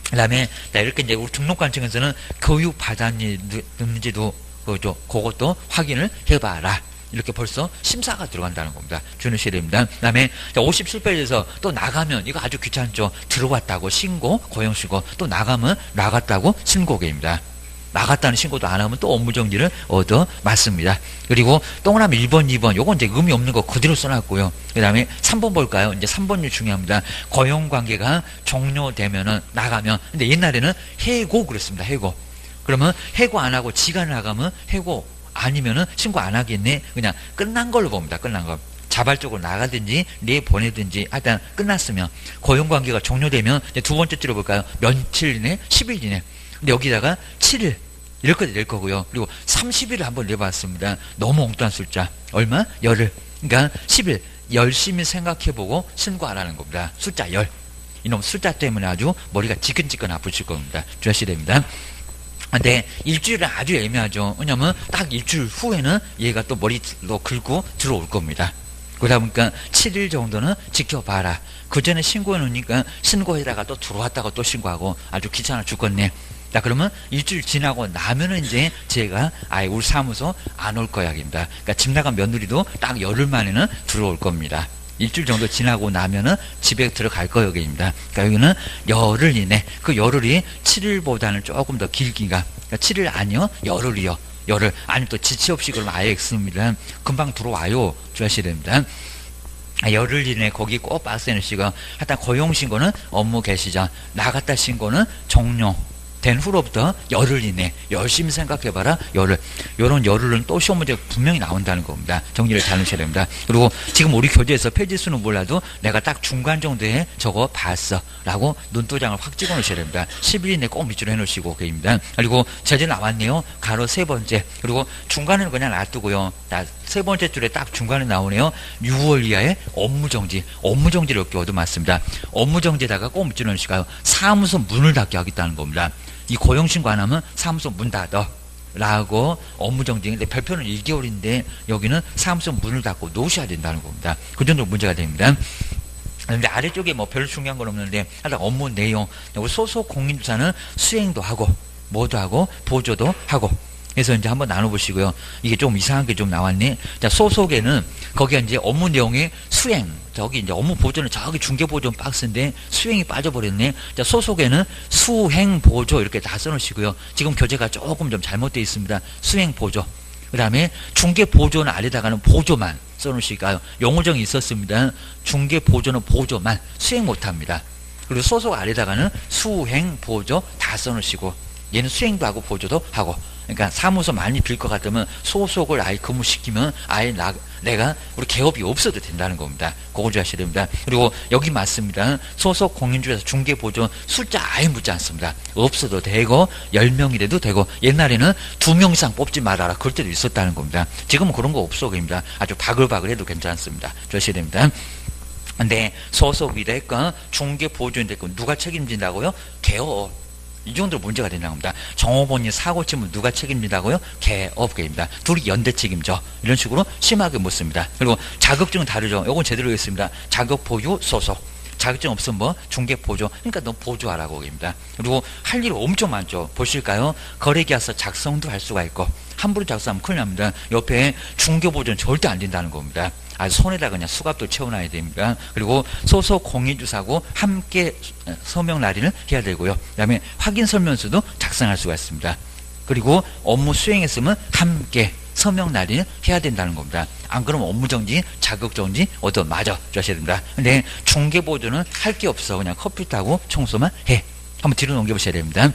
그 다음에 이렇게 이제 우리 등록관청에서는 교육 받았는지도 그것도 확인을 해봐라. 이렇게 벌써 심사가 들어간다는 겁니다. 주의하셔야 됩니다. 그 다음에 57페이지에서 또 나가면 이거 아주 귀찮죠. 들어왔다고 신고, 고용신고 또 나가면 나갔다고 신고계입니다. 나갔다는 신고도 안 하면 또 업무정지를 얻어 맞습니다. 그리고 동그라미 1번, 2번 요건 이제 의미 없는 거 그대로 써놨고요. 그 다음에 3번 볼까요? 이제 3번이 중요합니다. 고용관계가 종료되면은 나가면 근데 옛날에는 해고 그랬습니다. 해고. 그러면 해고 안 하고 지가 나가면 해고 아니면은 신고 안 하겠네. 그냥 끝난 걸로 봅니다. 끝난 거. 자발적으로 나가든지 내보내든지 하여튼 끝났으면 고용관계가 종료되면 이제 두 번째 줄을 볼까요? 며칠 이내? 10일 이내. 근데 여기다가 7일 이렇게 낼 거고요. 그리고 30일을 한번 내봤습니다. 너무 엉뚱한 숫자. 얼마? 열흘. 그러니까 10일 열심히 생각해보고 신고 안 하는 겁니다. 숫자 10. 이놈 숫자 때문에 아주 머리가 지끈지끈 아프실 겁니다. 주의하셔야 됩니다. 근데 일주일은 아주 애매하죠. 왜냐면 딱 일주일 후에는 얘가 또 머리로 긁고 들어올 겁니다. 그러다 보니까 7일 정도는 지켜봐라. 그 전에 신고해 놓으니까 신고에다가 또 들어왔다가 또 신고하고 아주 귀찮아 죽겠네. 자, 그러면 일주일 지나고 나면은 이제 제가 아예 우리 사무소 안 올 거야, 입니다. 그러니까 집 나간 며느리도 딱 열흘 만에는 들어올 겁니다. 일주일 정도 지나고 나면은 집에 들어갈 거여기입니다. 그러니까 여기는 열흘 이내, 그 열흘이 7일보다는 조금 더 길기가, 그러니까 7일 아니요, 열흘이요. 열흘, 아니면 또 지체 없이 그러면 아예 X입니다. 금방 들어와요. 주의하셔야 됩니다. 열흘 이내 거기 꼭 박스에 넣으시고, 하여튼 고용신고는 업무 개시 전, 나갔다 신고는 종료 된 후로부터 열흘 이내 열심히 생각해봐라. 열흘. 요런 열흘은 또 시험 문제 분명히 나온다는 겁니다. 정리를 잘 넣으셔야 됩니다. 그리고 지금 우리 교재에서 페이지 수는 몰라도 내가 딱 중간 정도에 저거 봤어 라고 눈도장을 확 찍어 놓으셔야 됩니다. 10일 이내 꼭 밑줄로 해놓으시고 그입니다. 그리고 제재 나왔네요. 가로 세 번째. 그리고 중간에는 그냥 놔두고요. 세 번째 줄에 딱 중간에 나오네요. 6월 이하의 업무정지. 업무정지를 이렇게 얻어맞습니다. 업무정지에다가 꼭 밑줄로 넣으시고요. 사무소 문을 닫게 하겠다는 겁니다. 이 고용신고 안 하면 사무소 문 닫아 라고 업무정지인데 별표는 1개월인데 여기는 사무소 문을 닫고 놓으셔야 된다는 겁니다. 그 정도 문제가 됩니다. 그런데 아래쪽에 뭐 별로 중요한 건 없는데 하여튼 업무 내용, 우리 소속 공인주사는 수행도 하고 뭐도 하고 보조도 하고, 그래서 이제 한번 나눠보시고요. 이게 좀 이상한 게 좀 나왔네. 자, 소속에는 거기에 이제 업무 내용의 수행, 저기 이제 업무 보조는 저기 중개보조 박스인데 수행이 빠져버렸네. 자, 소속에는 수행 보조 이렇게 다 써놓으시고요. 지금 교재가 조금 좀 잘못되어 있습니다. 수행 보조. 그 다음에 중개보조는 아래다가는 보조만 써놓으실까요? 용어정이 있었습니다. 중개보조는 보조만, 수행 못합니다. 그리고 소속 아래다가는 수행 보조 다 써놓으시고, 얘는 수행도 하고 보조도 하고. 그러니까 사무소 많이 빌 것 같으면 소속을 아예 근무시키면 아예 내가 우리 개업이 없어도 된다는 겁니다. 그거 주의하셔야 됩니다. 그리고 여기 맞습니다. 소속 공인주에서 중개보조 숫자 아예 묻지 않습니다. 없어도 되고 10명이라도 되고, 옛날에는 2명 이상 뽑지 말아라 그럴 때도 있었다는 겁니다. 지금은 그런 거 없어 그입니다. 아주 바글바글 해도 괜찮습니다. 주의하셔야 됩니다. 근데 소속이 됐건 중개보조인 됐건 누가 책임진다고요? 개업. 이 정도로 문제가 된다고 합니다. 정호본이 사고 치면 누가 책임진다고요? 개업계입니다. 둘이 연대 책임져. 이런 식으로 심하게 묻습니다. 그리고 자격증은 다르죠. 요건 제대로 했습니다. 자격 보유 소속. 자격증 없으면 뭐 중개보조. 그러니까 너 보조하라고 합니다. 그리고 할 일 엄청 많죠. 보실까요? 거래계약서 작성도 할 수가 있고, 함부로 작성하면 큰일 납니다. 옆에 중개보조는 절대 안 된다는 겁니다. 아주 손에다 그냥 수갑도 채워놔야 됩니다. 그리고 소속 공인주사하고 함께 서명 날인을 해야 되고요. 그 다음에 확인 설명서도 작성할 수가 있습니다. 그리고 업무 수행했으면 함께 서명 날인을 해야 된다는 겁니다. 안 그러면 업무정지, 자격정지 얻어맞아 주셔야 됩니다. 근데 중개보조는 할 게 없어. 그냥 컴퓨터하고 청소만 해. 한번 뒤로 넘겨보셔야 됩니다.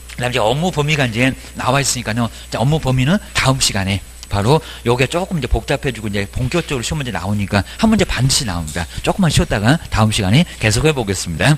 그 다음에 이제 업무 범위가 이제 나와 있으니까요. 자, 업무 범위는 다음 시간에 바로 요게 조금 이제 복잡해지고 이제 본격적으로 시험 문제 나오니까 한 문제 반드시 나옵니다. 조금만 쉬었다가 다음 시간에 계속 해보겠습니다.